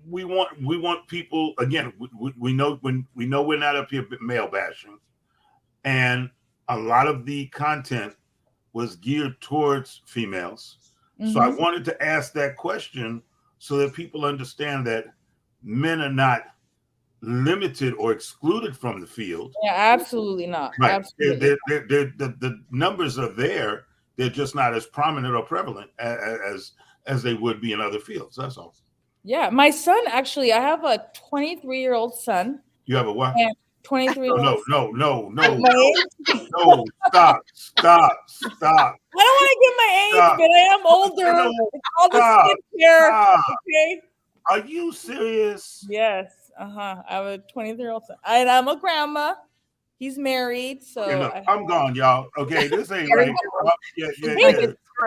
we want people, again, we know we're not up here male bashing, and a lot of the content was geared towards females. Mm-hmm. So I wanted to ask that question so that people understand that men are not limited or excluded from the field. Yeah, absolutely not. Right. Absolutely. The numbers are there. They're just not as prominent or prevalent as they would be in other fields. That's all. Yeah, my son, actually, I have a 23-year-old son. You have a what? 23-year-old. No. No, stop. I don't want to give my age, but I am older. All the skincare. Okay. Are you serious? Yes. I have a 23-year-old son. And I'm a grandma. He's married, so okay, look, I'm gone, y'all. Okay, this ain't right. Yeah. No,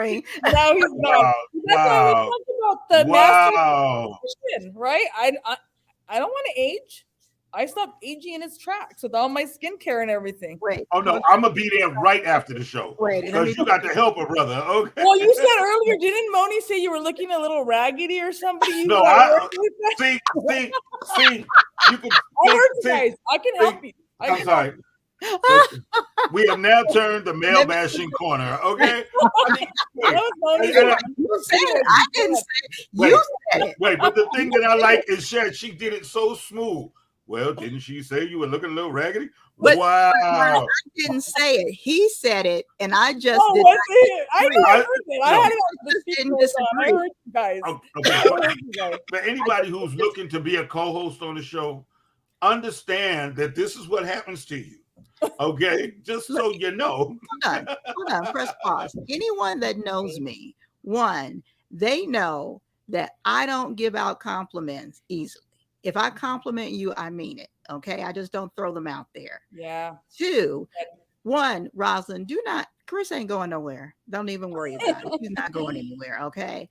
he's not. Wow. That's why we talked about the master, right? I don't want to age. I stopped aging in its tracks with all my skincare and everything. Wait. Oh no, I'm gonna be there right after the show. Wait, because you got to help a brother. Okay. Well, you said earlier, didn't Moni say you were looking a little raggedy or somebody? No, see. You can. I heard you guys. I can help you. I'm sorry. We have now turned the male bashing corner. Okay. I mean, wait, You said it. I didn't say it. You said it. wait, but the thing that I like is that she did it so smooth. Well, didn't she say you were looking a little raggedy? But Wow. I didn't say it. He said it, and I just Oh, did was not it? I know I heard it. I no. had it on the Just speaker didn't was on. I disagree. heard you guys. Okay, I heard you guys. but anybody who's looking to be a co-host on the show, understand that this is what happens to you. Okay, just so you know. Hold on, press pause. Anyone that knows me, one, they know that I don't give out compliments easily. If I compliment you, I mean it. Okay, I just don't throw them out there. Yeah. Two, one, Rosalind, Chris ain't going nowhere. Don't even worry about it. He's not going anywhere. Okay.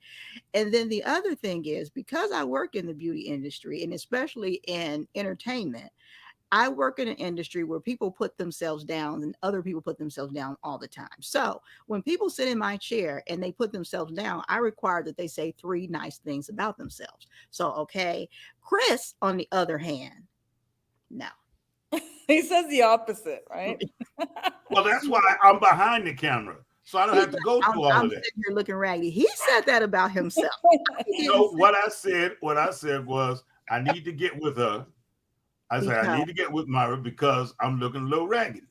And then the other thing is, because I work in the beauty industry, and especially in entertainment, I work in an industry where people put themselves down and other people put themselves down all the time. So when people sit in my chair and they put themselves down, I require that they say 3 nice things about themselves. So, okay. Chris, on the other hand, no. He says the opposite, right? Well, that's why I'm behind the camera, so I don't have to go through all I'm of that. sitting here looking raggedy. He said that about himself. So what I said was, I need to get with her. I said, I need to get with Myra because I'm looking a little raggedy.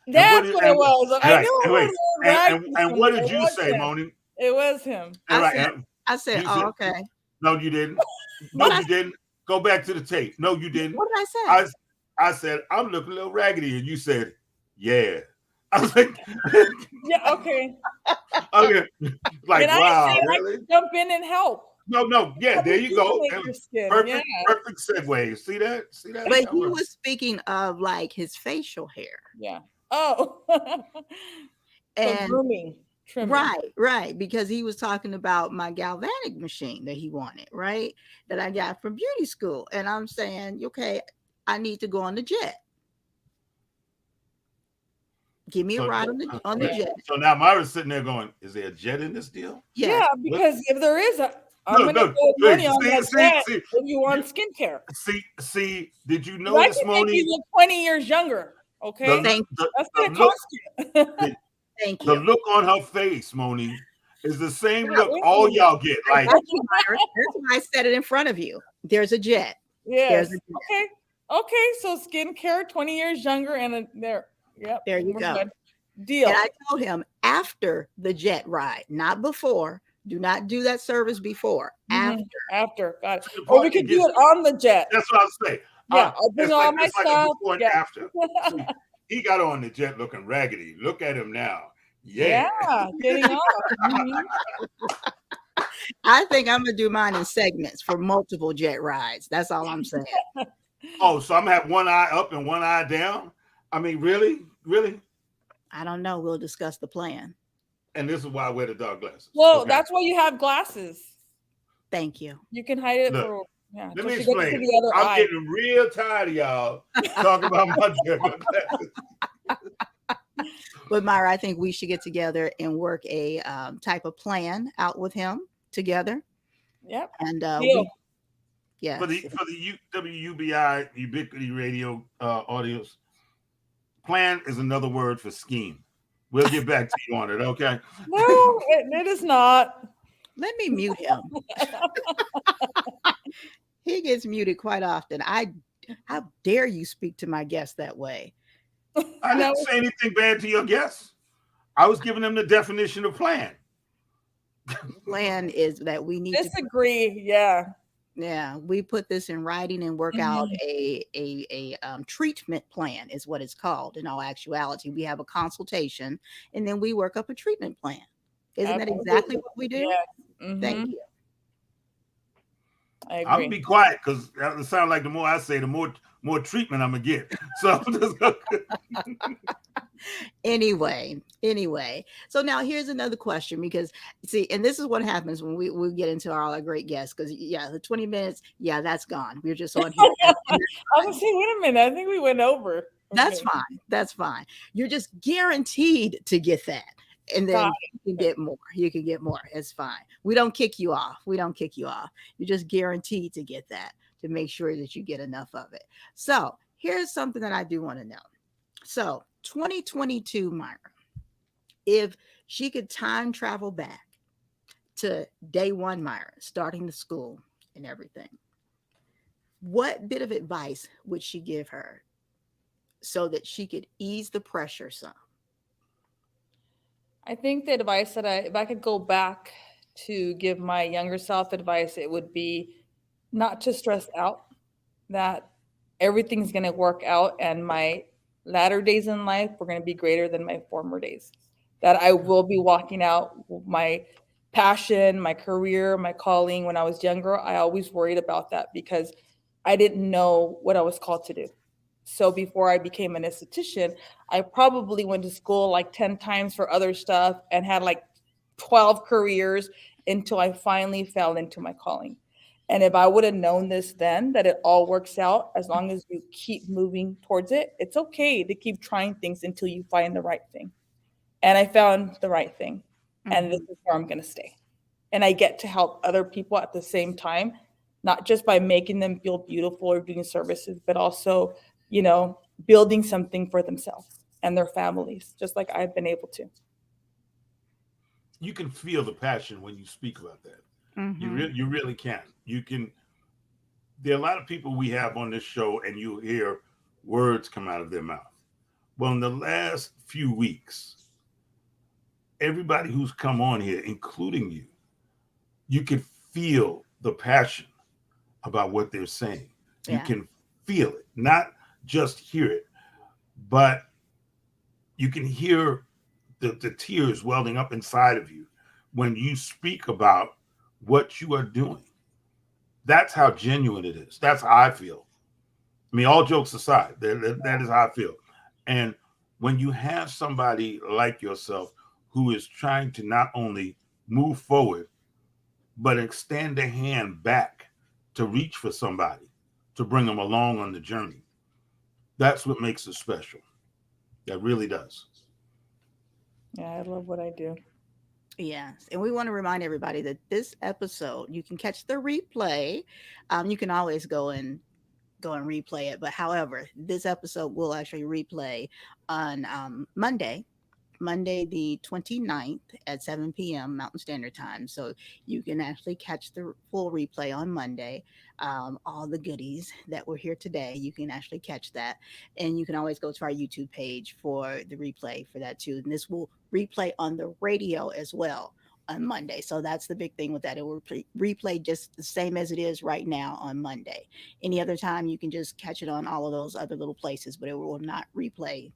That's what it was. I knew it was raggedy. And what did you say, Moni? It was him. I said, oh, okay. No, you didn't. No, you didn't. Go back to the tape. No, you didn't. What did I say? I said, I'm looking a little raggedy. And you said, yeah. I was like, yeah, okay. Okay. Like, and wow, I really? I can jump in and help. No, yeah, there you go. Perfect segue. See that? But he was speaking of like his facial hair. Yeah. Oh. And grooming. Trimming. Right. Because he was talking about my galvanic machine that he wanted, right? That I got from beauty school. And I'm saying, okay, I need to go on the jet. Give me a ride on the jet. So now Myra's sitting there going, is there a jet in this deal? Yes. Yeah, because if there is I'm going to put money on that jet if you want skincare. See, did you notice, Moni? You look 20 years younger, okay? That's going to cost you. Thank you. The look on her face, Moni, is the same look all y'all get. Like, that's why I said it in front of you. There's a jet. Yes. Okay. So skincare, 20 years younger, and there. Yep. There you go. Good. Deal. And I told him after the jet ride, not before. Do not do that service before. After. Got it. Or we could do it on the jet. That's what I was saying. Yeah, I'll bring all my stuff. Before and after. See, he got on the jet looking raggedy. Look at him now. Yeah. Getting off. I think I'm gonna do mine in segments for multiple jet rides. That's all I'm saying. Oh, so I'm gonna have one eye up and one eye down? I mean, really? I don't know. We'll discuss the plan. And this is why I wear the dark glasses. Well, that's why you have glasses. Thank you. You can hide it. Look, let me explain. I'm getting real tired of y'all talking about my glasses. But Myra, I think we should get together and work a type of plan out with him together. Yep. And for the WUBI Ubiquity Radio audience, plan is another word for scheme. We'll get back to you on it, okay? No, it is not. Let me mute him. He gets muted quite often. How dare you speak to my guests that way? I didn't say anything bad to your guests. I was giving them the definition of plan. Plan is that we need disagree. Yeah, we put this in writing and work out a treatment plan is what it's called. In all actuality, we have a consultation and then we work up a treatment plan. Isn't that exactly what we do? Yeah. Thank you. I agree. I'm gonna be quiet because it sounds like the more I say, the more treatment I'm gonna get. So anyway. So now here's another question, because see, and this is what happens when we get into our great guests, because the 20 minutes, that's gone. We're just on here. I was saying, wait a minute, I think we went over. That's fine. You're just guaranteed to get that. And then you can get more. It's fine. We don't kick you off. You're just guaranteed to get that, to make sure that you get enough of it. So here's something that I do want to know. So 2022, Myra, if she could time travel back to day one, Myra, starting the school and everything, what bit of advice would she give her so that she could ease the pressure some? I think the advice that if I could go back to give my younger self advice, it would be not to stress out, that everything's going to work out and my latter days in life were going to be greater than my former days. That I will be walking out my passion, my career, my calling. When I was younger, I always worried about that because I didn't know what I was called to do. So before I became an esthetician, I probably went to school like 10 times for other stuff and had like 12 careers until I finally fell into my calling. And if I would have known this then, that it all works out as long as you keep moving towards it, it's okay to keep trying things until you find the right thing. And I found the right thing. And this is where I'm going to stay. And I get to help other people at the same time, not just by making them feel beautiful or doing services, but also, building something for themselves and their families, just like I've been able to. You can feel the passion when you speak about that. You really can. You can. There are a lot of people we have on this show, and you hear words come out of their mouth. Well, in the last few weeks, everybody who's come on here, including you, you can feel the passion about what they're saying. Yeah. You can feel it, not just hear it, but you can hear the tears welling up inside of you when you speak about what you are doing. That's how genuine it is. That's how I feel. I mean, all jokes aside, that is how I feel. And when you have somebody like yourself who is trying to not only move forward, but extend a hand back to reach for somebody, to bring them along on the journey, that's what makes it special. That really does. Yeah, I love what I do. Yes. And we want to remind everybody that this episode, you can catch the replay. You can always go and replay it. But however, this episode will actually replay on Monday the 29th at 7 p.m. Mountain Standard Time. So you can actually catch the full replay on Monday. All the goodies that were here today, you can actually catch that. And you can always go to our YouTube page for the replay for that too. And this will replay on the radio as well on Monday. So that's the big thing with that. It will replay just the same as it is right now on Monday. Any other time, you can just catch it on all of those other little places, but it will not replay.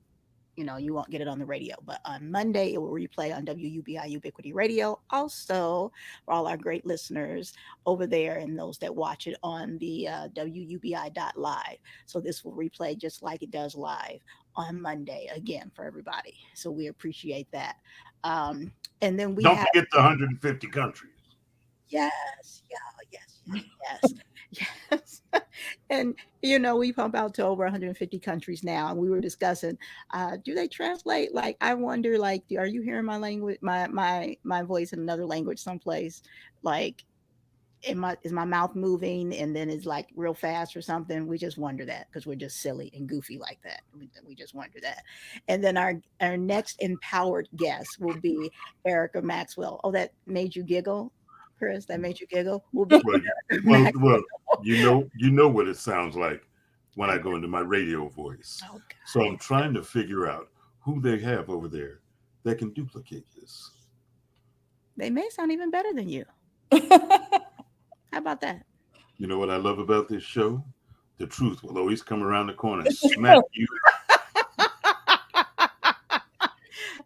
You won't get it on the radio, but on Monday it will replay on WUBI Ubiquity Radio. Also, for all our great listeners over there and those that watch it on the WUBI.live. So this will replay just like it does live on Monday again for everybody. So we appreciate that. And then we Don't have forget the 150 countries. yes, yes. And we pump out to over 150 countries now. And we were discussing, do they translate? Like, I wonder, like, are you hearing my language, my voice in another language someplace? Like, is my mouth moving and then it's like real fast or something? We just wonder that because we're just silly and goofy like that. We just wonder that. And then our next empowered guest will be Erica Maxwell. Oh, that made you giggle, Chris? That made you giggle? Will be Well, you know what it sounds like when I go into my radio voice. Oh, so I'm trying to figure out who they have over there that can duplicate this. They may sound even better than you. How about that? You know what I love about this show? The truth will always come around the corner and smack you.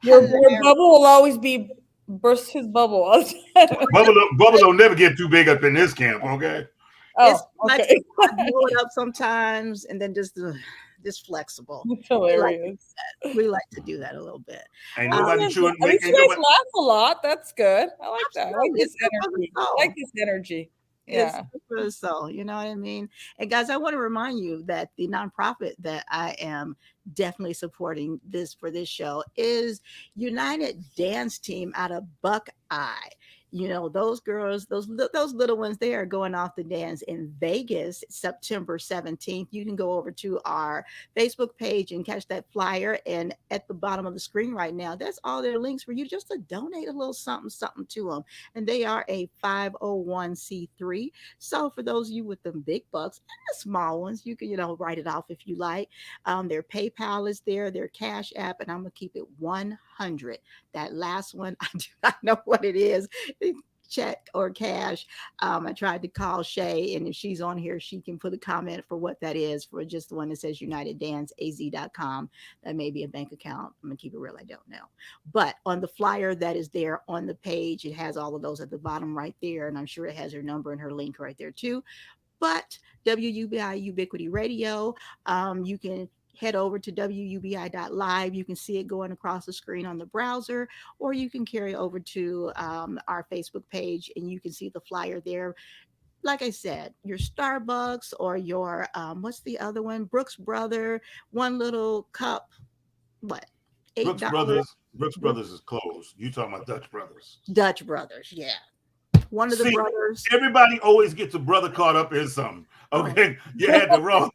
Your bubble will always be burst his bubble. Bubble don't never get too big up in this camp, okay? Oh, okay. I blow it up sometimes and then just flexible. It's hilarious. We like to do that a little bit. Ain't nobody chewing. At least you guys laugh a lot. That's good. I like that. I like this Absolutely. energy. I like this energy. Yeah. So, you know what I mean? And guys, I want to remind you that the nonprofit that I am definitely supporting for this show is United Dance Team out of Buckeye. You know, those girls, those little ones, they are going off to dance in Vegas September 17th. You can go over to our Facebook page and catch that flyer. And at the bottom of the screen right now, that's all their links for you just to donate a little something, something to them. And they are a 501c3. So for those of you with them big bucks and the small ones, you can, write it off if you like. Their PayPal is there, their Cash App, and I'm going to keep it 100. That last one, I do not know what it is. Check or cash. I tried to call Shay, and if she's on here, she can put a comment for what that is for just the one that says UnitedDanceAZ.com. That may be a bank account. I'm gonna keep it real. I don't know. But on the flyer that is there on the page, it has all of those at the bottom right there, and I'm sure it has her number and her link right there too. But WUBI Ubiquity Radio, you can head over to WUBI.live. You can see it going across the screen on the browser, or you can carry over to our Facebook page and you can see the flyer there. Like I said, your Starbucks or your, what's the other one? Brooks Brother, one little cup, what? $8. Brooks Brothers is closed. You talking about Dutch Brothers? Dutch Brothers, yeah. One of the brothers. Everybody always gets a brother caught up in something. Okay, you had the wrong.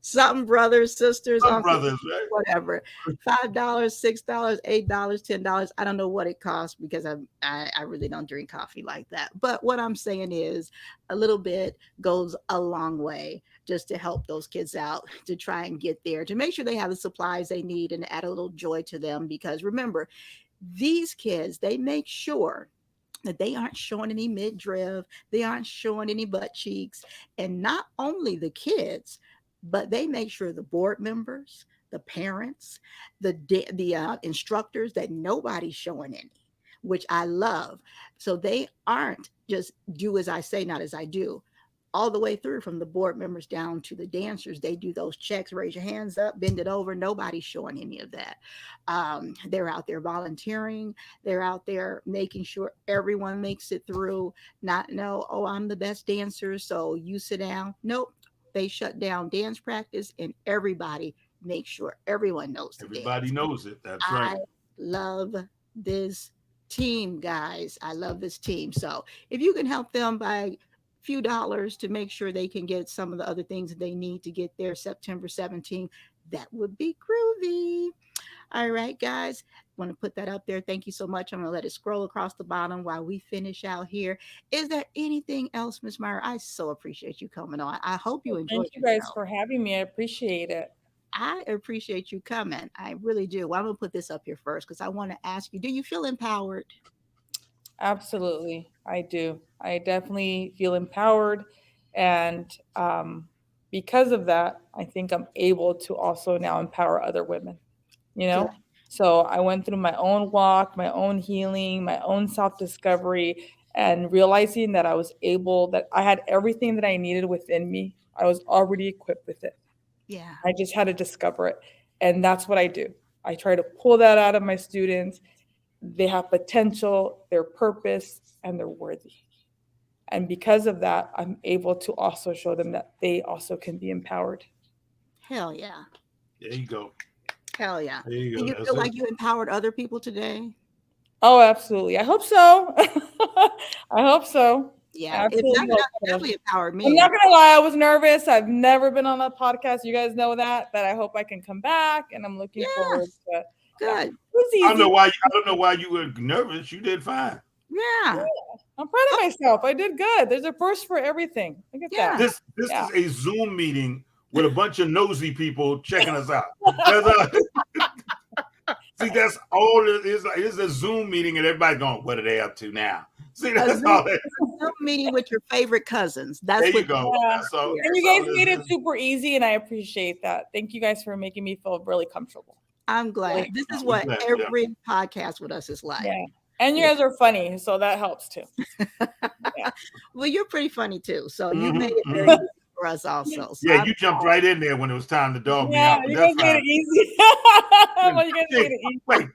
Something brothers, sisters, Some brothers, right? whatever. $5, $6, $8, $10. I don't know what it costs because I really don't drink coffee like that. But what I'm saying is a little bit goes a long way just to help those kids out, to try and get there, to make sure they have the supplies they need and add a little joy to them. Because remember, these kids, they make sure that they aren't showing any midriff, they aren't showing any butt cheeks. And not only the kids, but they make sure the board members, the parents, the instructors, that nobody's showing any, which I love. So they aren't just do as I say, not as I do. All the way through, from the board members down to the dancers, they do those checks, raise your hands up, bend it over. Nobody's showing any of that. They're out there volunteering. They're out there making sure everyone makes it through. Oh, I'm the best dancer, so you sit down. Nope. They shut down dance practice and everybody makes sure everyone knows. Everybody knows it. That's I right. love this team, guys. I love this team. So if you can help them by a few dollars to make sure they can get some of the other things that they need to get there September 17th, that would be groovy. All right, guys, want to put that up there. Thank you so much. I'm going to let it scroll across the bottom while we finish out here. Is there anything else, Miss Myra? I so appreciate you coming on. I hope you enjoyed it. Thank you guys for having me. I appreciate it. I appreciate you coming. I really do. Well, I'm going to put this up here first because I want to ask you, do you feel empowered? Absolutely. I do. I definitely feel empowered. And because of that, I think I'm able to also now empower other women. Yeah. So I went through my own walk, my own healing, my own self-discovery, and realizing that that I had everything that I needed within me. I was already equipped with it. Yeah. I just had to discover it. And that's what I do. I try to pull that out of my students. They have potential, their purpose, and they're worthy. And because of that, I'm able to also show them that they also can be empowered. Hell yeah. There you go. Hell yeah. There you go. Do you feel like you empowered other people today? Oh, absolutely. I hope so. I hope so. Yeah. It definitely empowered me. I'm not going to lie. I was nervous. I've never been on a podcast. You guys know that I hope I can come back, and I'm looking forward to it. Good. It was easy. I don't know why you were nervous. You did fine. Yeah. I'm proud of myself. I did good. There's a first for everything. Look at that. This is a Zoom meeting with a bunch of nosy people checking us out. See, that's all it is. It's a Zoom meeting and everybody going, what are they up to now? See, that's all it is. A Zoom meeting with your favorite cousins. That's there you what go. That's all, and you guys made it super easy, and I appreciate that. Thank you guys for making me feel really comfortable. I'm glad. This is what every podcast with us is like. Yeah. And you guys are funny, so that helps too. Well, you're pretty funny too. So you made it very easy for us also. So you jumped right in there when it was time to dog me out. You guys made it easy. Wait.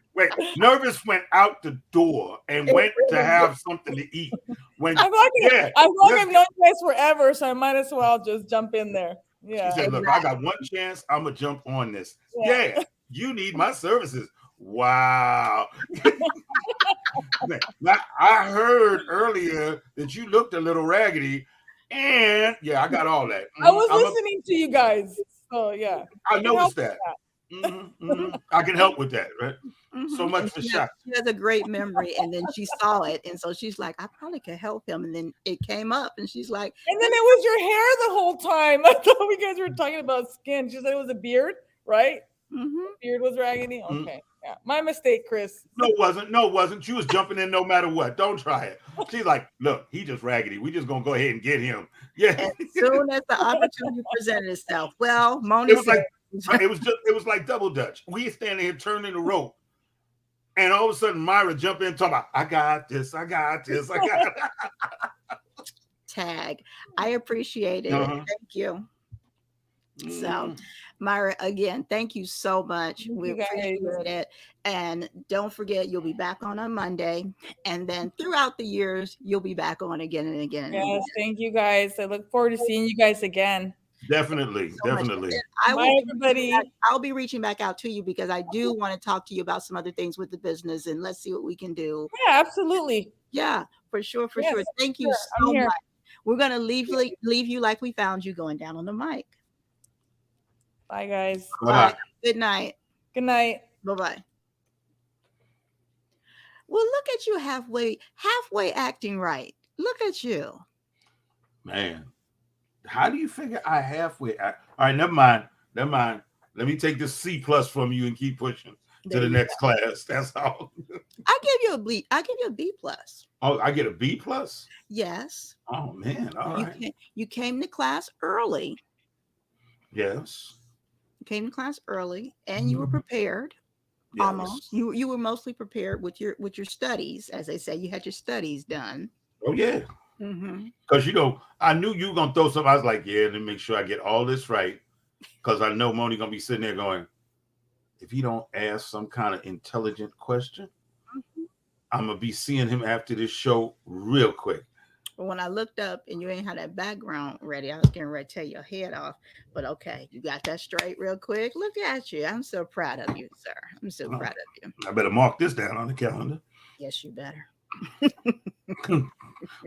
Nervous went out the door and went to have something to eat. I feel like I've known you guys forever, so I might as well just jump in there. Yeah. She said, look, I got one chance. I'm going to jump on this. Yeah, you need my services. Wow. Now, I heard earlier that you looked a little raggedy, and yeah, I got all that. I was I'm listening to you guys. So yeah. I I can help noticed that. I can help with that, right? So much And for she shot. has a great memory, and then she saw it, and so she's like, I probably could help him. And then it came up, and she's like, And then it was your hair the whole time. I thought we guys were talking about skin. She said it was a beard, right? mm-hmm. Beard was raggedy. Okay. Yeah. My mistake, Chris. No, it wasn't. No, it wasn't. She was jumping in no matter what. Don't try it. She's like, look, he just raggedy. We just gonna go ahead and get him. Yeah. As soon as the opportunity presented itself, well, Moni It was said, like it was like double dutch. We standing here turning the rope, and all of a sudden Myra jump in talking about, I got this, I got this, I got it. tag. I appreciated it. Thank you. So, Myra, again, thank you so much. We appreciate it. And don't forget, you'll be back on Monday. And then throughout the years, you'll be back on again and again. And Yes, again. thank you guys. I look forward to seeing you guys again. Definitely, definitely. Bye, everybody. I'll be reaching back out to you because I do want to talk to you about some other things with the business, and let's see what we can do. Yeah, absolutely. Yeah, for sure, for Yes, sure. Thank you sure. so much. We're gonna leave you like we found you, going down on the mic. Bye, guys. Bye. Good night. Good night. Bye-bye. Well, look at you halfway acting right. Look at you. Man, how do you figure I halfway? All right, never mind. Let me take this C+ from you and keep pushing to the next class. That's all. I give you a B. I give you a B+. Oh, I get a B+? Yes. Oh man, all right. You came to class early. Yes. You came to class early, and you were prepared. Yes. Almost. You were mostly prepared with your studies, as they say. You had your studies done. Oh yeah. Because I knew you were gonna throw something. I was like, yeah, let me make sure I get all this right. Because I know Moni gonna be sitting there going, if he don't ask some kind of intelligent question, I'm gonna be seeing him after this show real quick. But when I looked up and you ain't had that background ready, I was getting ready to tear your head off. But okay, you got that straight real quick. Look at you. I'm so proud of you, sir. I'm so proud of you. I better mark this down on the calendar. Yes, you better.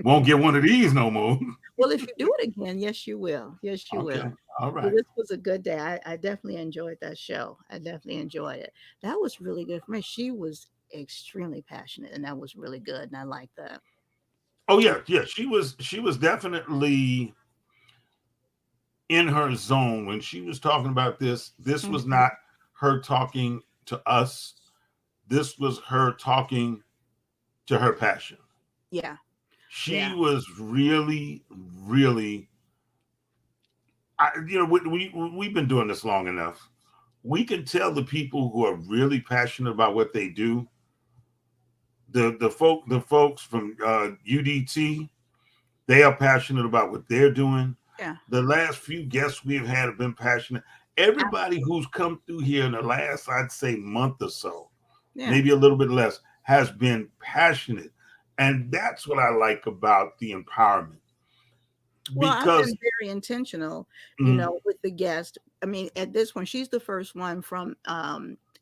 Won't get one of these no more. Well, if you do it again, yes, you will. Yes, you will. All right. Well, this was a good day. I definitely enjoyed that show. I definitely enjoyed it. That was really good for me. She was extremely passionate, and that was really good. And I like that. Oh yeah. She was definitely in her zone when she was talking about this. This was not her talking to us. This was her talking to her passion. Yeah. She was really, really. We've been doing this long enough. We can tell the people who are really passionate about what they do. The folks from UDT, they are passionate about what they're doing. Yeah. The last few guests we've had have been passionate. Everybody who's come through here in the last, I'd say, month or so, maybe a little bit less, has been passionate. And that's what I like about the empowerment. Well, I've been very intentional, with the guest. I mean, at this one, she's the first one from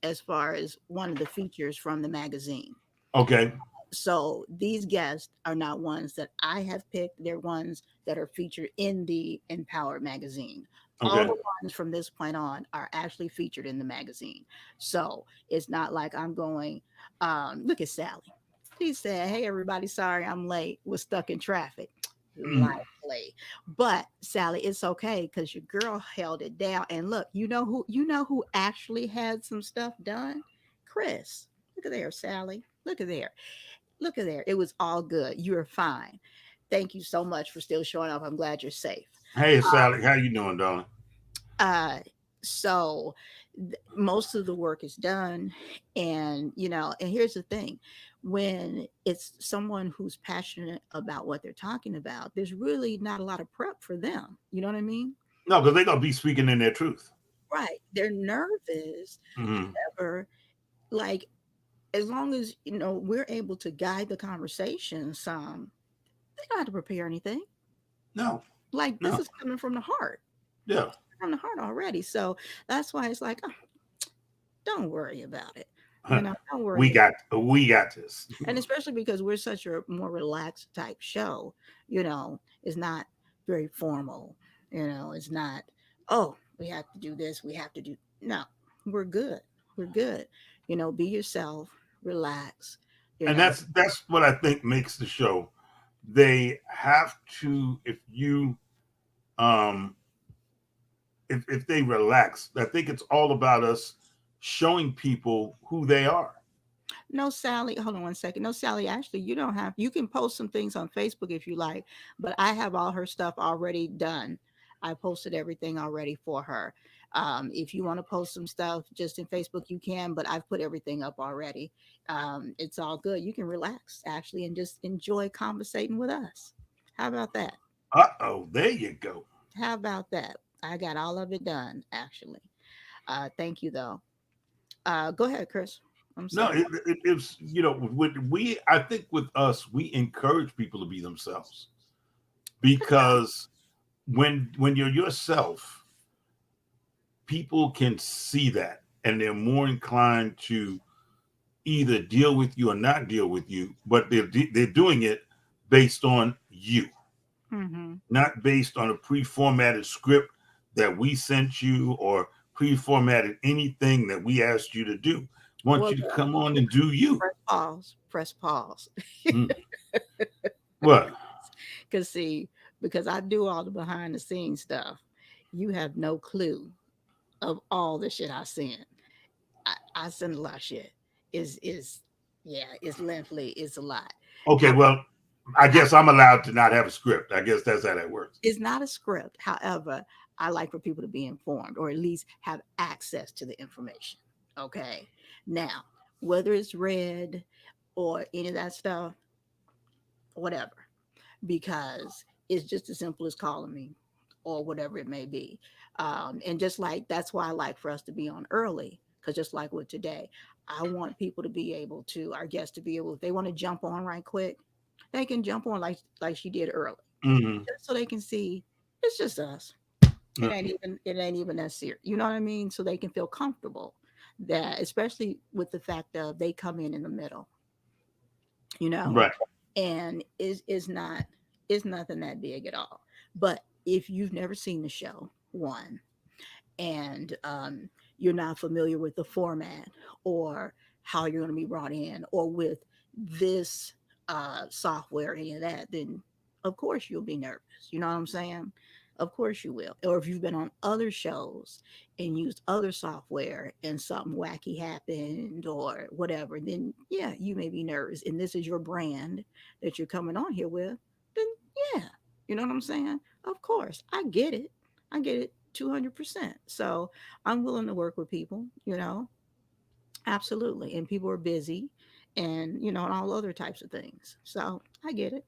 as far as one of the features from the magazine. Okay. So these guests are not ones that I have picked. They're ones that are featured in the Empowered magazine. Okay. All the ones from this point on are actually featured in the magazine. So it's not like I'm going, look at Sally. She said, hey, everybody, sorry I'm late. Was stuck in traffic. Likely. But Sally, it's okay because your girl held it down. And look, you know who actually had some stuff done? Chris. Look at there, Sally. Look at there. Look at there. It was all good. You're fine. Thank you so much for still showing up. I'm glad you're safe. Hey, Sally, how you doing, darling? So most of the work is done. And, and here's the thing. When it's someone who's passionate about what they're talking about, there's really not a lot of prep for them. You know what I mean? No, because they're going to be speaking in their truth. Right. They're nervous. However, like, as long as, we're able to guide the conversation some, they don't have to prepare anything. No. Like, this is coming from the heart. Yeah. From the heart already. So that's why it's like, don't worry about it. Don't worry. We got this. And especially because we're such a more relaxed type show, it's not very formal. It's not, oh, we have to do this, we have to do, no, we're good. We're good. Be yourself, relax, you And know. that's what I think makes the show. They have to, um if they relax, I think it's all about us showing people who they are. No, Sally, hold on one second. No, Sally, actually, you can post some things on Facebook if you like, but I have all her stuff already done. I posted everything already for her. If you want to post some stuff just in Facebook, you can, but I've put everything up already. It's all good. You can relax, actually, and just enjoy conversating with us. How about that? There you go. How about that? I got all of it done, actually. Thank you, though. Go ahead, Chris. I'm No, sorry. it's with we. I think with us, we encourage people to be themselves because when you're yourself, people can see that, and they're more inclined to either deal with you or not deal with you. But they're doing it based on you, Mm-hmm. not based on a pre-formatted script that we sent you or pre-formatted anything that we asked you to do. Want Well, you to come on and do you. press pause. Press pause. Mm. What? Because, see, because I do all the behind the scenes stuff, you have no clue of all the shit I send. I send a lot of shit. Is Yeah, it's lengthy. It's a lot. Okay, How, well, I how guess I'm allowed to not have a script. I guess that's how that works. It's not a script. However, I like for people to be informed or at least have access to the information. Okay. Now, whether it's read or any of that stuff, whatever, because it's just as simple as calling me or whatever it may be. And just like that's why I like for us to be on early, because just like with today, I want people to be able to, our guests to be able, if they want to jump on right quick, they can jump on like she did early, Mm-hmm. just so they can see it's just us. It ain't even that serious. You know what I mean? So they can feel comfortable that, especially with the fact of they come in the middle, you know, Right. and is not is nothing that big at all. But if you've never seen the show, one, and you're not familiar with the format or how you're going to be brought in or with this software, any of that, then of course you'll be nervous. You know what I'm saying? Of course you will. Or if you've been on other shows and used other software and something wacky happened or whatever, then yeah, you may be nervous. And this is your brand that you're coming on here with, then yeah, you know what I'm saying? Of course, I get it. I get it 200%. So I'm willing to work with people, absolutely. And people are busy and all other types of things. So I get it.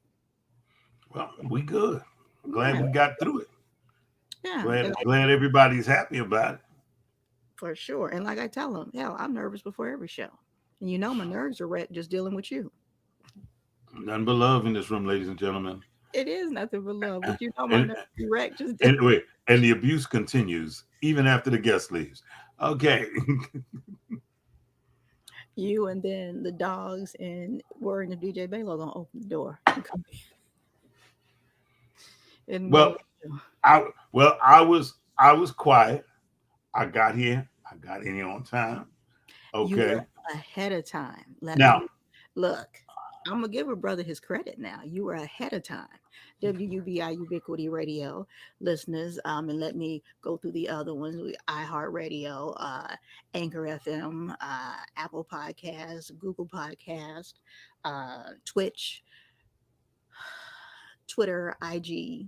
Well, we good. Glad Yeah. we got through it. Yeah. Glad And like, glad everybody's happy about it. for sure. And like I tell them, hell, I'm nervous before every show. And my nerves are wrecked just dealing with you. Nothing but love in this room, ladies and gentlemen. It is nothing but love, but my And nerves are wrecked just dealing and wait, and the abuse continues even after the guest leaves. Okay. you and then the dogs and worrying if DJ Balo gonna open the door and come in the well, middle. I was quiet. I got here. I got in here on time. You were Okay. ahead of time. Let Now, me look. I'm gonna give a brother his credit now. You were ahead of time. WUBI Ubiquity Radio listeners, and let me go through the other ones. iHeartRadio, Anchor FM, Apple Podcasts, Google Podcast, Twitch, Twitter, IG.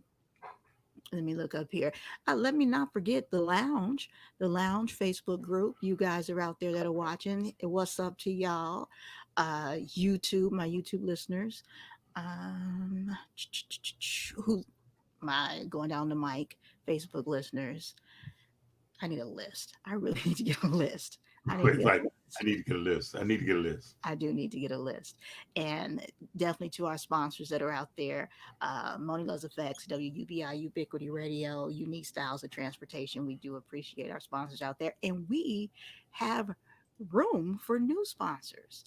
Let me look up here. Let me not forget the lounge Facebook group. You guys are out there that are watching. What's up to y'all? YouTube, my YouTube listeners. Who my going down the mic? Facebook listeners. I need a list. I really need to get a list. I need to it's get a like I list. need to get a list. I need to get a list. I do need to get a list. And definitely to our sponsors that are out there, Moni Loves Effects, WUBI, Ubiquity Radio, Unique Styles of Transportation. We do appreciate our sponsors out there. And we have room for new sponsors.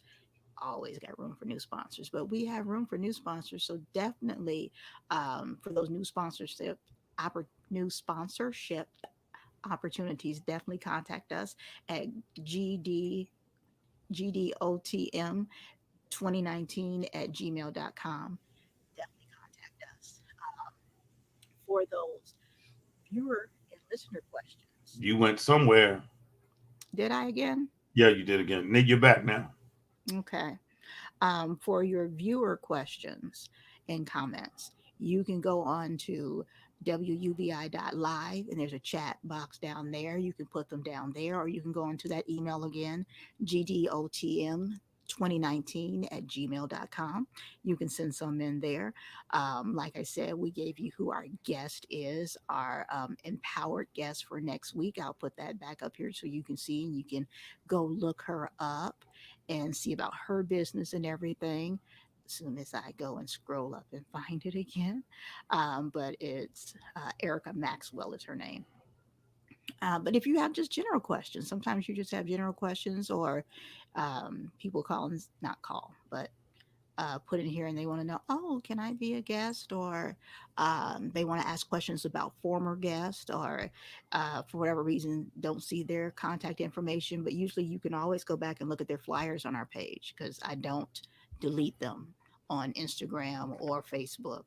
Always got room for new sponsors, but we have room for new sponsors. So definitely, for those new sponsorship opportunities, definitely contact us at GDOTM 2019 at gmail.com. Definitely contact us. For those viewer and listener questions. You went somewhere. Did I again? Yeah, you did again. Nick, you're back now. Okay. For your viewer questions and comments, you can go on to WUBI.live and there's a chat box down there. You can put them down there, or you can go into that email again, GDOTM 2019 at gmail.com. You can send some in there. Like I said, we gave you who our guest is, our empowered guest for next week. I'll put that back up here so you can see and you can go look her up and see about her business and everything. As soon as I go and scroll up and find it again, but it's Erica Maxwell is her name. But if you have just general questions, sometimes you just have general questions, or people call and not call, but put in here and they want to know, oh, can I be a guest? Or they want to ask questions about former guests, or for whatever reason, don't see their contact information. But usually you can always go back and look at their flyers on our page because I don't delete them on Instagram or Facebook.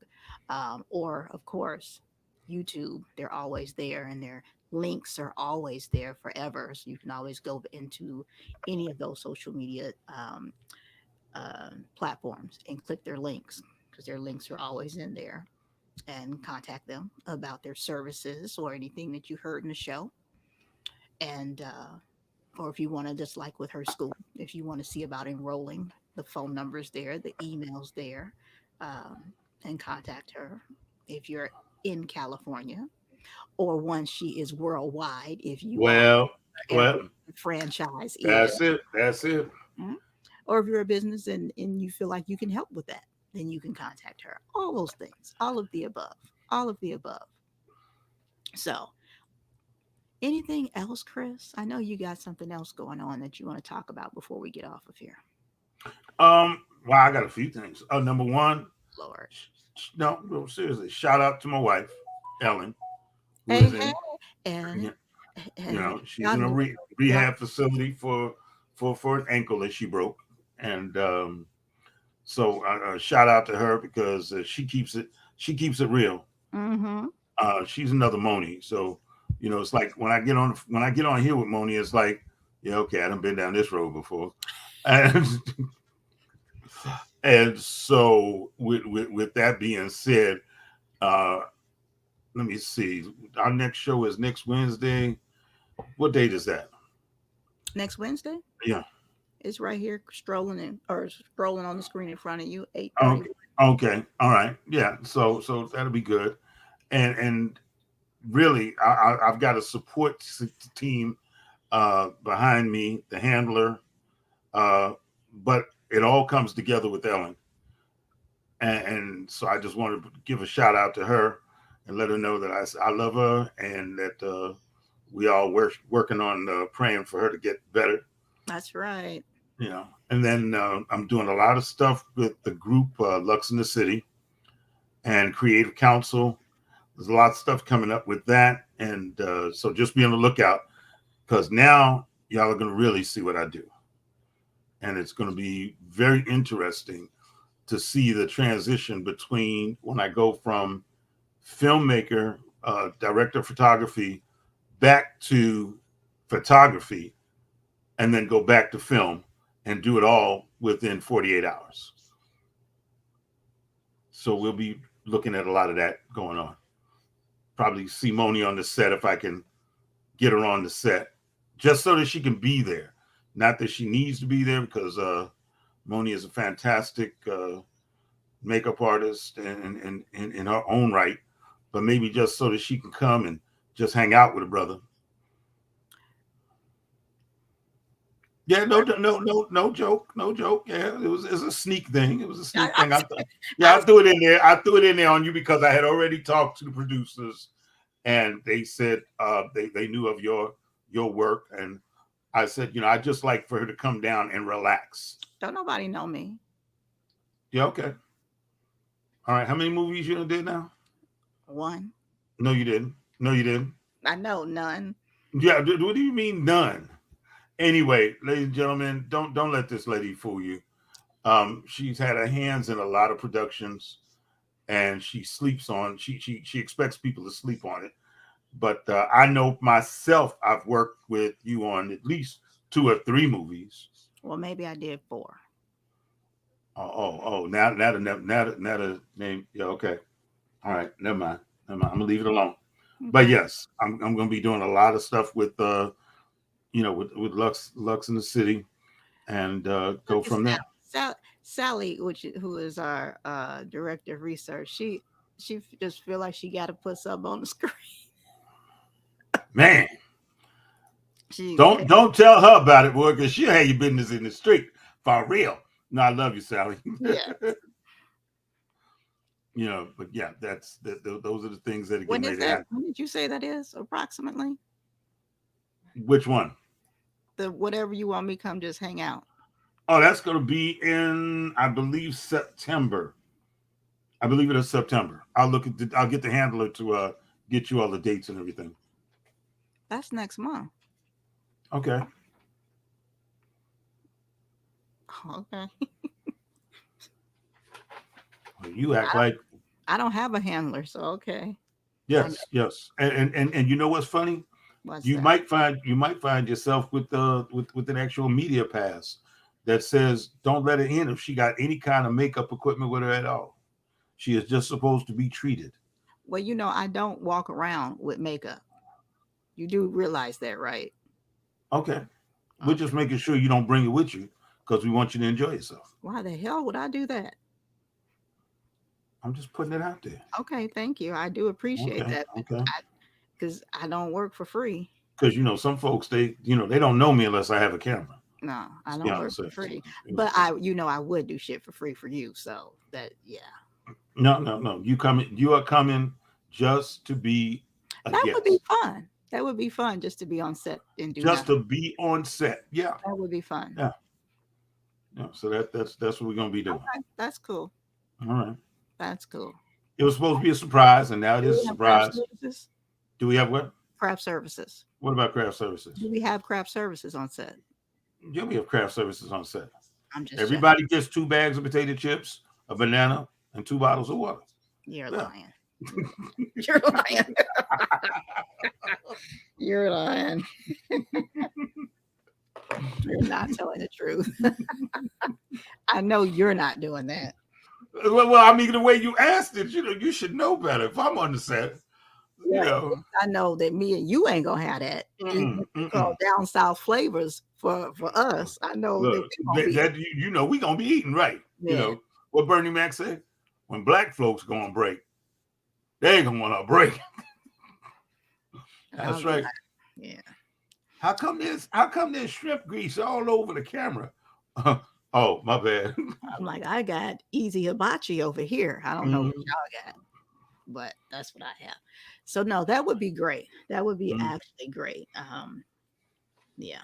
Or, of course, YouTube. They're always there and their links are always there forever. So you can always go into any of those social media platforms and click their links because their links are always in there, and contact them about their services or anything that you heard in the show. And or if you want to, just like with her school, if you want to see about enrolling, the phone number's there, the email's there, and contact her if you're in California, or once she is worldwide, if you are, Well, wherever well, the franchise is. that's it. That's it. Mhm. Or if you're a business and you feel like you can help with that, then you can contact her. All those things, all of the above, all of the above. So, anything else, Chris? I know you got something else going on that you want to talk about before we get off of here. Well, I got a few things. Number one, Lord. no, seriously, shout out to my wife, Ellen, who Hey, is hey, in, and she's y'all in a know, y'all, rehab facility for an ankle that she broke, and so shout out to her because she keeps it real. mm-hmm. She's another Moni, so it's like when I get on here with Moni, it's like, yeah, okay, I done been down this road before, and and so with that being said, uh, let me see. Our next show is next Wednesday. What date is that? Next Wednesday, Yeah. it's right here, scrolling on the screen in front of you, 8:30. Okay. Okay. All right. Yeah. So that'll be good. And really, I've got a support team behind me, the handler, but it all comes together with Ellen. And so I just wanted to give a shout out to her and let her know that I love her, and that we all working on praying for her to get better. That's right. And then I'm doing a lot of stuff with the group Lux in the City and Creative Council. There's a lot of stuff coming up with that, and so just be on the lookout, because now y'all are going to really see what I do, and it's going to be very interesting to see the transition between when I go from filmmaker, director of photography, back to photography, and then go back to film and do it all within 48 hours. So we'll be looking at a lot of that going on. Probably see Moni on the set if I can get her on the set, just so that she can be there. Not that she needs to be there, because Moni is a fantastic makeup artist and in her own right, but maybe just so that she can come and just hang out with her brother. Yeah, no joke, no joke. Yeah, it was a sneak thing. It was a sneak thing. I threw it in there. I threw it in there on you because I had already talked to the producers, and they said they knew of your work, and I said, I just like for her to come down and relax. Don't nobody know me. Yeah, okay. All right. How many movies you done did now? One. No, you didn't. No, you didn't. I know none. Yeah. What do you mean none? Anyway, ladies and gentlemen, don't let this lady fool you. She's had her hands in a lot of productions, and she sleeps on. She expects people to sleep on it. But I know myself, I've worked with you on at least 2 or 3 movies. Well, maybe I did 4. Now the name. Yeah, okay. All right, never mind. I'm gonna leave it alone. Okay. But yes, I'm gonna be doing a lot of stuff with with Lux in the City, and go from there. Sally, who is our director of research, she just feel like she got to put something on the screen. Man, don't tell her about it, boy, because she'll have your business in the street for real. No, I love you, Sally. Yeah. But yeah, those are the things that are When getting is ready to that? happen. When did you say that is approximately? Which one? The whatever you want me to come just hang out. Oh, that's going to be in, I believe, September. I believe it is September. I'll get the handler to get you all the dates and everything. That's next month. Okay. Okay. You act like I don't have a handler, so okay. yes. And you know what's funny? You might find yourself with an actual media pass that says don't let her in if she got any kind of makeup equipment with her at all. She is just supposed to be treated. Well, I don't walk around with makeup. You do realize that, right? Okay. We're just making sure you don't bring it with you because we want you to enjoy yourself. Why the hell would I do that? I'm just putting it out there. Okay, thank you. I do appreciate that. Okay. Because I don't work for free. Because some folks they don't know me unless I have a camera. No, I don't work for free. But I would do shit for free for you. So that No. You are coming just to be a guest. Would be fun. That would be fun just to be on set and do just nothing. to be on set. Yeah. That would be fun. Yeah. So that's what we're gonna be doing. Okay, that's cool. All right. That's cool. It was supposed to be a surprise, and now it is a surprise. Do we have what? Craft services. What about craft services? Do we have craft services on set? Yeah, we have craft services on set. Everybody gets 2 bags of potato chips, a banana, and 2 bottles of water. You're lying. You're lying. You're lying. You're not telling the truth. I know you're not doing that. Well, I mean, the way you asked it, you should know better. If I'm on the set, I know that me and you ain't gonna have that. Called down south flavors for us. I know. Look, we gonna be eating right. Yeah. What Bernie Mac said: when black folks go on break, they ain't gonna want a break. That's right. Yeah. How come there's shrimp grease all over the camera? Oh, my bad. I'm like, I got easy hibachi over here. I don't know what y'all got, but that's what I have. So no, that would be great. That would be actually great. Yeah.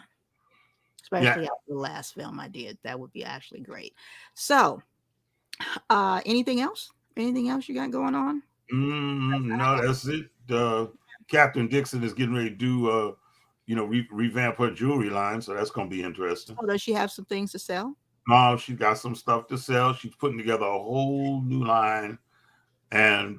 Especially after the last film I did. That would be actually great. So anything else? Anything else you got going on? No, that's it. Captain Dixon is getting ready to do revamp her jewelry line, so that's gonna be interesting. Oh, does she have some things to sell? No, she got some stuff to sell. She's putting together a whole new line, and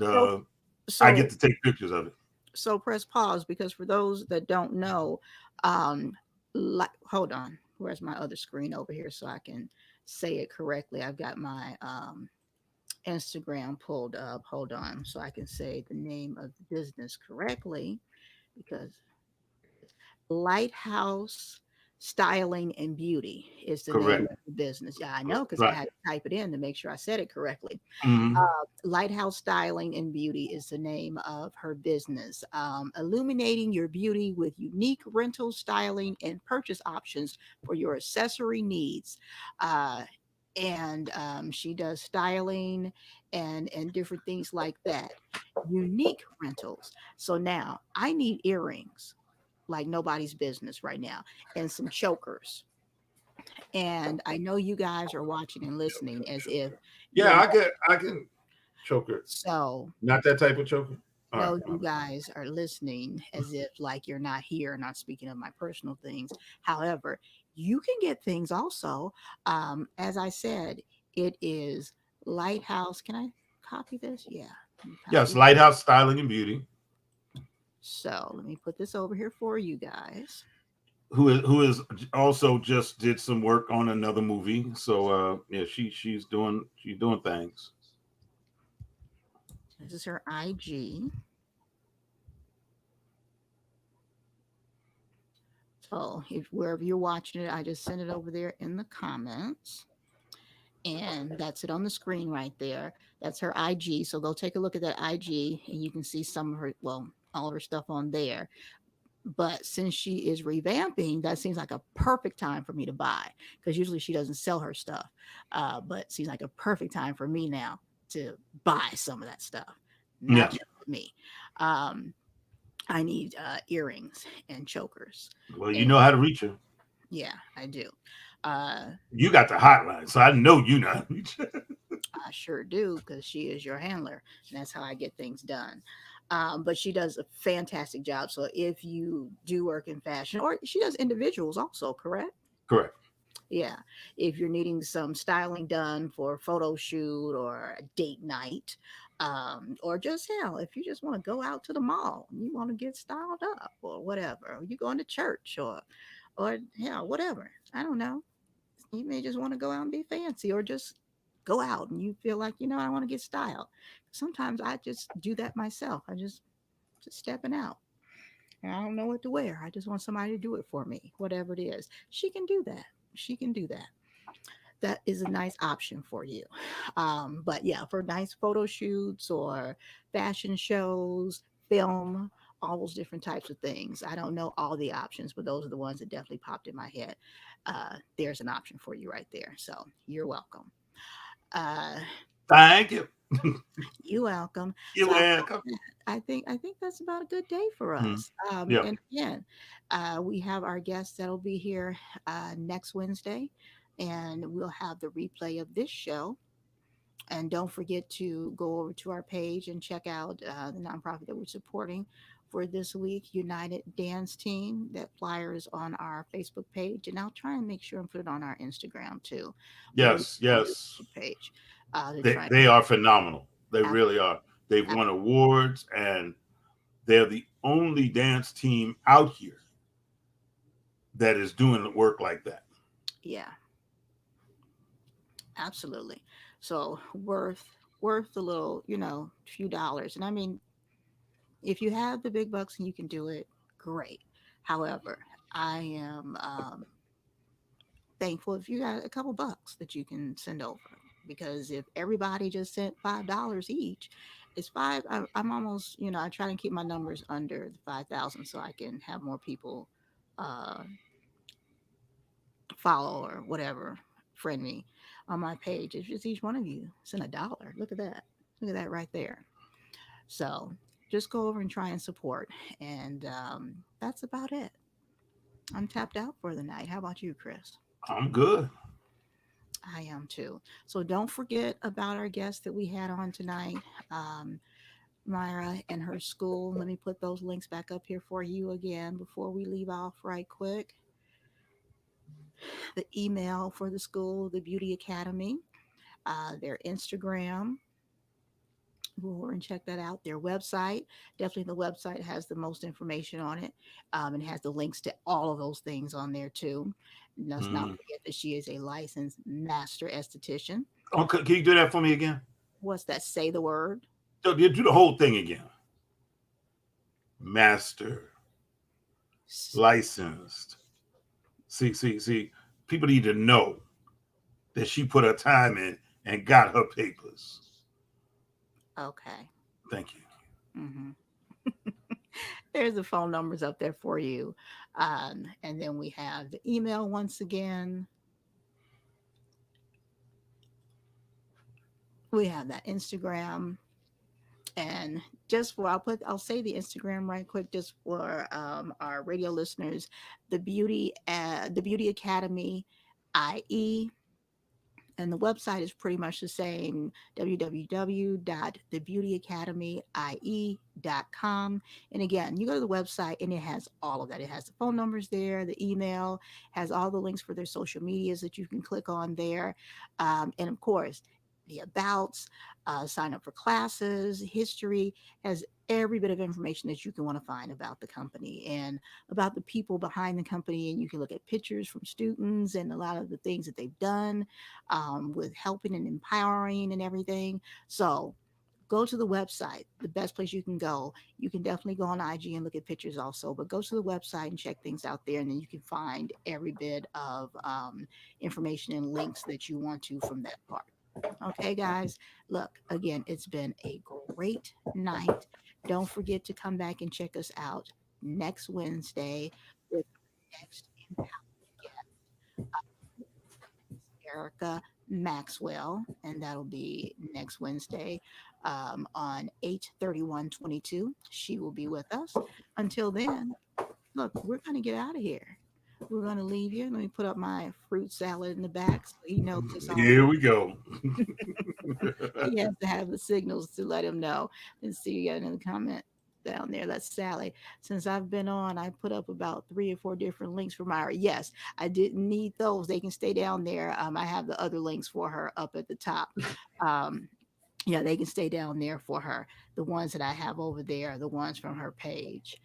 I get to take pictures of it. So press pause, because for those that don't know, hold on. Where's my other screen over here so I can say it correctly? I've got my Instagram pulled up. Hold on, so I can say the name of the business correctly, because Lighthouse Styling and Beauty is the name of the business. Yeah, I know, because I had to type it in to make sure I said it correctly. Lighthouse Styling and Beauty is the name of her business. Illuminating your beauty with unique rental, styling, and purchase options for your accessory needs. And she does styling and different things like that. Unique rentals. So now I need earrings. like nobody's business right now, and some chokers. And I know you guys are watching and listening as if you're Yeah, not. I can choker. So Not that type of choker. All right. know you guys are listening as if like you're not here, not speaking of my personal things. However, you can get things also. As I said, it is Lighthouse. Can I copy this? Yeah. Let me Yes, copy. Lighthouse Styling and Beauty, So let me put this over here for you guys. who is also just did some work on another movie. So yeah, she's doing things. This is her IG. So if wherever you're watching it, I just send it over there in the comments. And that's it on the screen right there. That's her IG. So go take a look at that IG and you can see some of her, well, all of her stuff on there. But since she is revamping, that seems like a perfect time for me to buy because usually she doesn't sell her stuff. But it seems like a perfect time for me now to buy some of that stuff. Not Yes. just for me. Um, I need earrings and chokers. Well, you And know how to reach her. yeah, I do. Uh, You got the hotline, so I know you know how to reach her. I sure do because she is your handler, and that's how I get things done. But she does a fantastic job. So if you do work in fashion, or she does individuals also, correct? Correct. Yeah. If you're needing some styling done for a photo shoot or a date night, or just hell, if you just want to go out to the mall and you want to get styled up or whatever, or you going to church or hell, whatever. I don't know. You may just want to go out and be fancy or just go out and you feel like, I want to get styled. Sometimes I just do that myself. I just stepping out. And I don't know what to wear. I just want somebody to do it for me, whatever it is. She can do that. She can do that. That is a nice option for you. But yeah, for nice photo shoots or fashion shows, film, all those different types of things. I don't know all the options, but those are the ones that definitely popped in my head. There's an option for you right there. So you're welcome. Uh, Thank you. you're welcome. You're So welcome. I think that's about a good day for Mhm. us. Yeah. And again, we have our guests that'll be here next Wednesday, and we'll have the replay of this show. And don't forget to go over to our page and check out the nonprofit that we're supporting for this week, United Dance Team. That flyer is on our Facebook page, and I'll try and make sure and put it on our Instagram too, or Yes. on the Yes. Facebook page to They try. they are phenomenal. They Ab- really are. They've ab- won awards, and they're the only dance team out here that is doing work like that. yeah, absolutely. So worth a little, few dollars. And I mean, if you have the big bucks and you can do it, great. However, I am thankful if you got a couple bucks that you can send over, because if everybody just sent $5 each, it's five. I'm almost, I try to keep my numbers under the 5,000 so I can have more people uh, follow or whatever, friend me on my page. If just each one of you send $1, look at that. Look at that right there. So just go over and try and support. And that's about it. I'm tapped out for the night. How about you, Chris? I'm good. I am too. So don't forget about our guest that we had on tonight, um, Myra and her school. Let me put those links back up here for you again before we leave off right quick. The email for the school, the Beauty Academy, their Instagram. Go over and check that out. Their website, definitely the website has the most information on it, and has the links to all of those things on there too. Let's not Mm. forget that she is a licensed master esthetician. Okay, can you do that for me again? What's that? Say the word. Do the whole thing again. Master, licensed. See. People need to know that she put her time in and got her papers. Okay. Thank you. hmm There's the phone numbers up there for you. And then we have the email once again. We have that Instagram. And I'll say the Instagram right quick just for our radio listeners. The Beauty Academy IE, and the website is pretty much the same, www.thebeautyacademyie.com. And again, you go to the website and it has all of that. It has the phone numbers there, the email, has all the links for their social medias that you can click on there. And of course, the abouts, sign up for classes, history, has every bit of information that you can want to find about the company and about the people behind the company. And you can look at pictures from students and a lot of the things that they've done with helping and empowering and everything. So go to the website, the best place you can go. You can definitely go on IG and look at pictures also, but go to the website and check things out there. And then you can find every bit of information and links that you want to from that part. Okay, guys, look, again, it's been a great night. Don't forget to come back and check us out next Wednesday with our next empowerment guest, Erica Maxwell, and that'll be next Wednesday on 8/31/22. She will be with us. Until then, look, we're going to get out of here. We're going to leave you. Let me put up my fruit salad in the back so he knows it's on. Here we go. He has to have the signals to let him know. And see you in the comment down there. That's Sally. Since I've been on, I put up about 3 or 4 different links for Myra. Yes, I didn't need those. They can stay down there. I have the other links for her up at the top. Yeah, they can stay down there for her. The ones that I have over there are the ones from her page.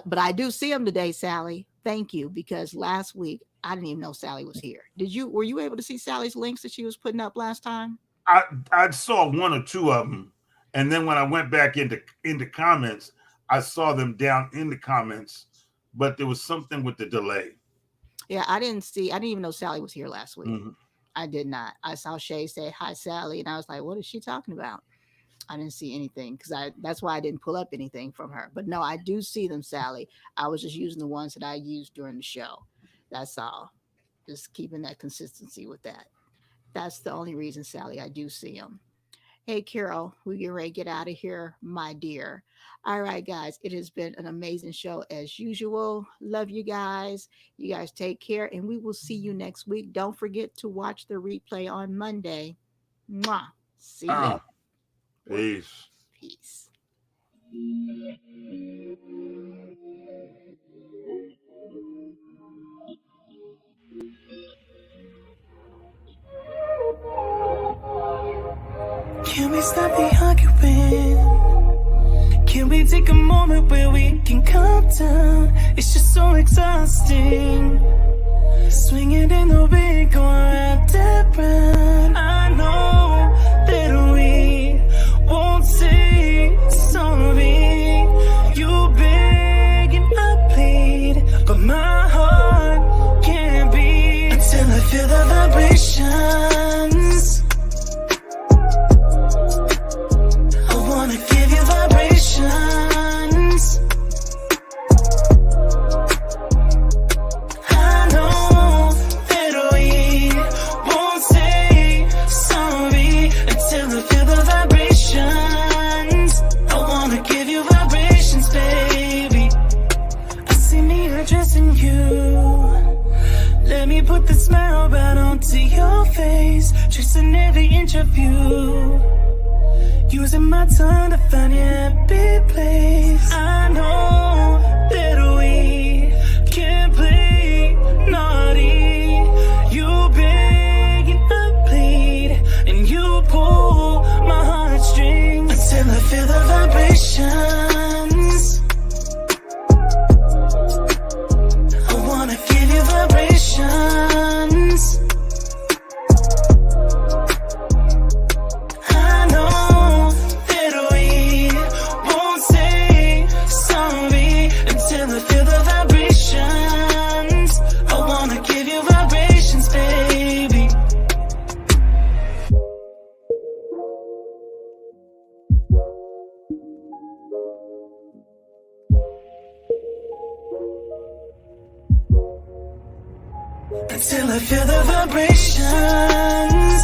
But I do see them today, Sally. Thank you, because last week I didn't even know Sally was here. Were you able to see Sally's links that she was putting up last time? I saw 1 or 2 of them, and then when I went back into comments, I saw them down in the comments, but there was something with the delay. Yeah, I didn't even know Sally was here last week. Mm-hmm. I did not. I saw Shay say hi, Sally, and I was like, what is she talking about? I didn't see anything that's why I didn't pull up anything from her. But no, I do see them, Sally. I was just using the ones that I used during the show. That's all. Just keeping that consistency with that. That's the only reason, Sally, I do see them. Hey, Carol, we get ready to get out of here, my dear. All right, guys, it has been an amazing show as usual. Love you guys. You guys take care, and we will see you next week. Don't forget to watch the replay on Monday. Mwah. See you later. Peace. Peace. Can we stop the arguing? Can we take a moment where we can calm down? It's just so exhausting. Swinging in the wind, going round and round. I know that we won't say sorry. You beg and I plead, but my heart can't beat until I feel the vibrations. I wanna give you vibrations. I know that we won't say sorry until I feel the vibrations. I wanna give you vibrations, baby. I see me addressing you. Let me put the smile right onto your face, tracing every inch of you. Using my tongue to find your happy place. I know that we can't play naughty. You beg and I plead, and you pull my heartstrings until I feel the vibrations. I wanna give you vibrations. Until I feel the vibrations.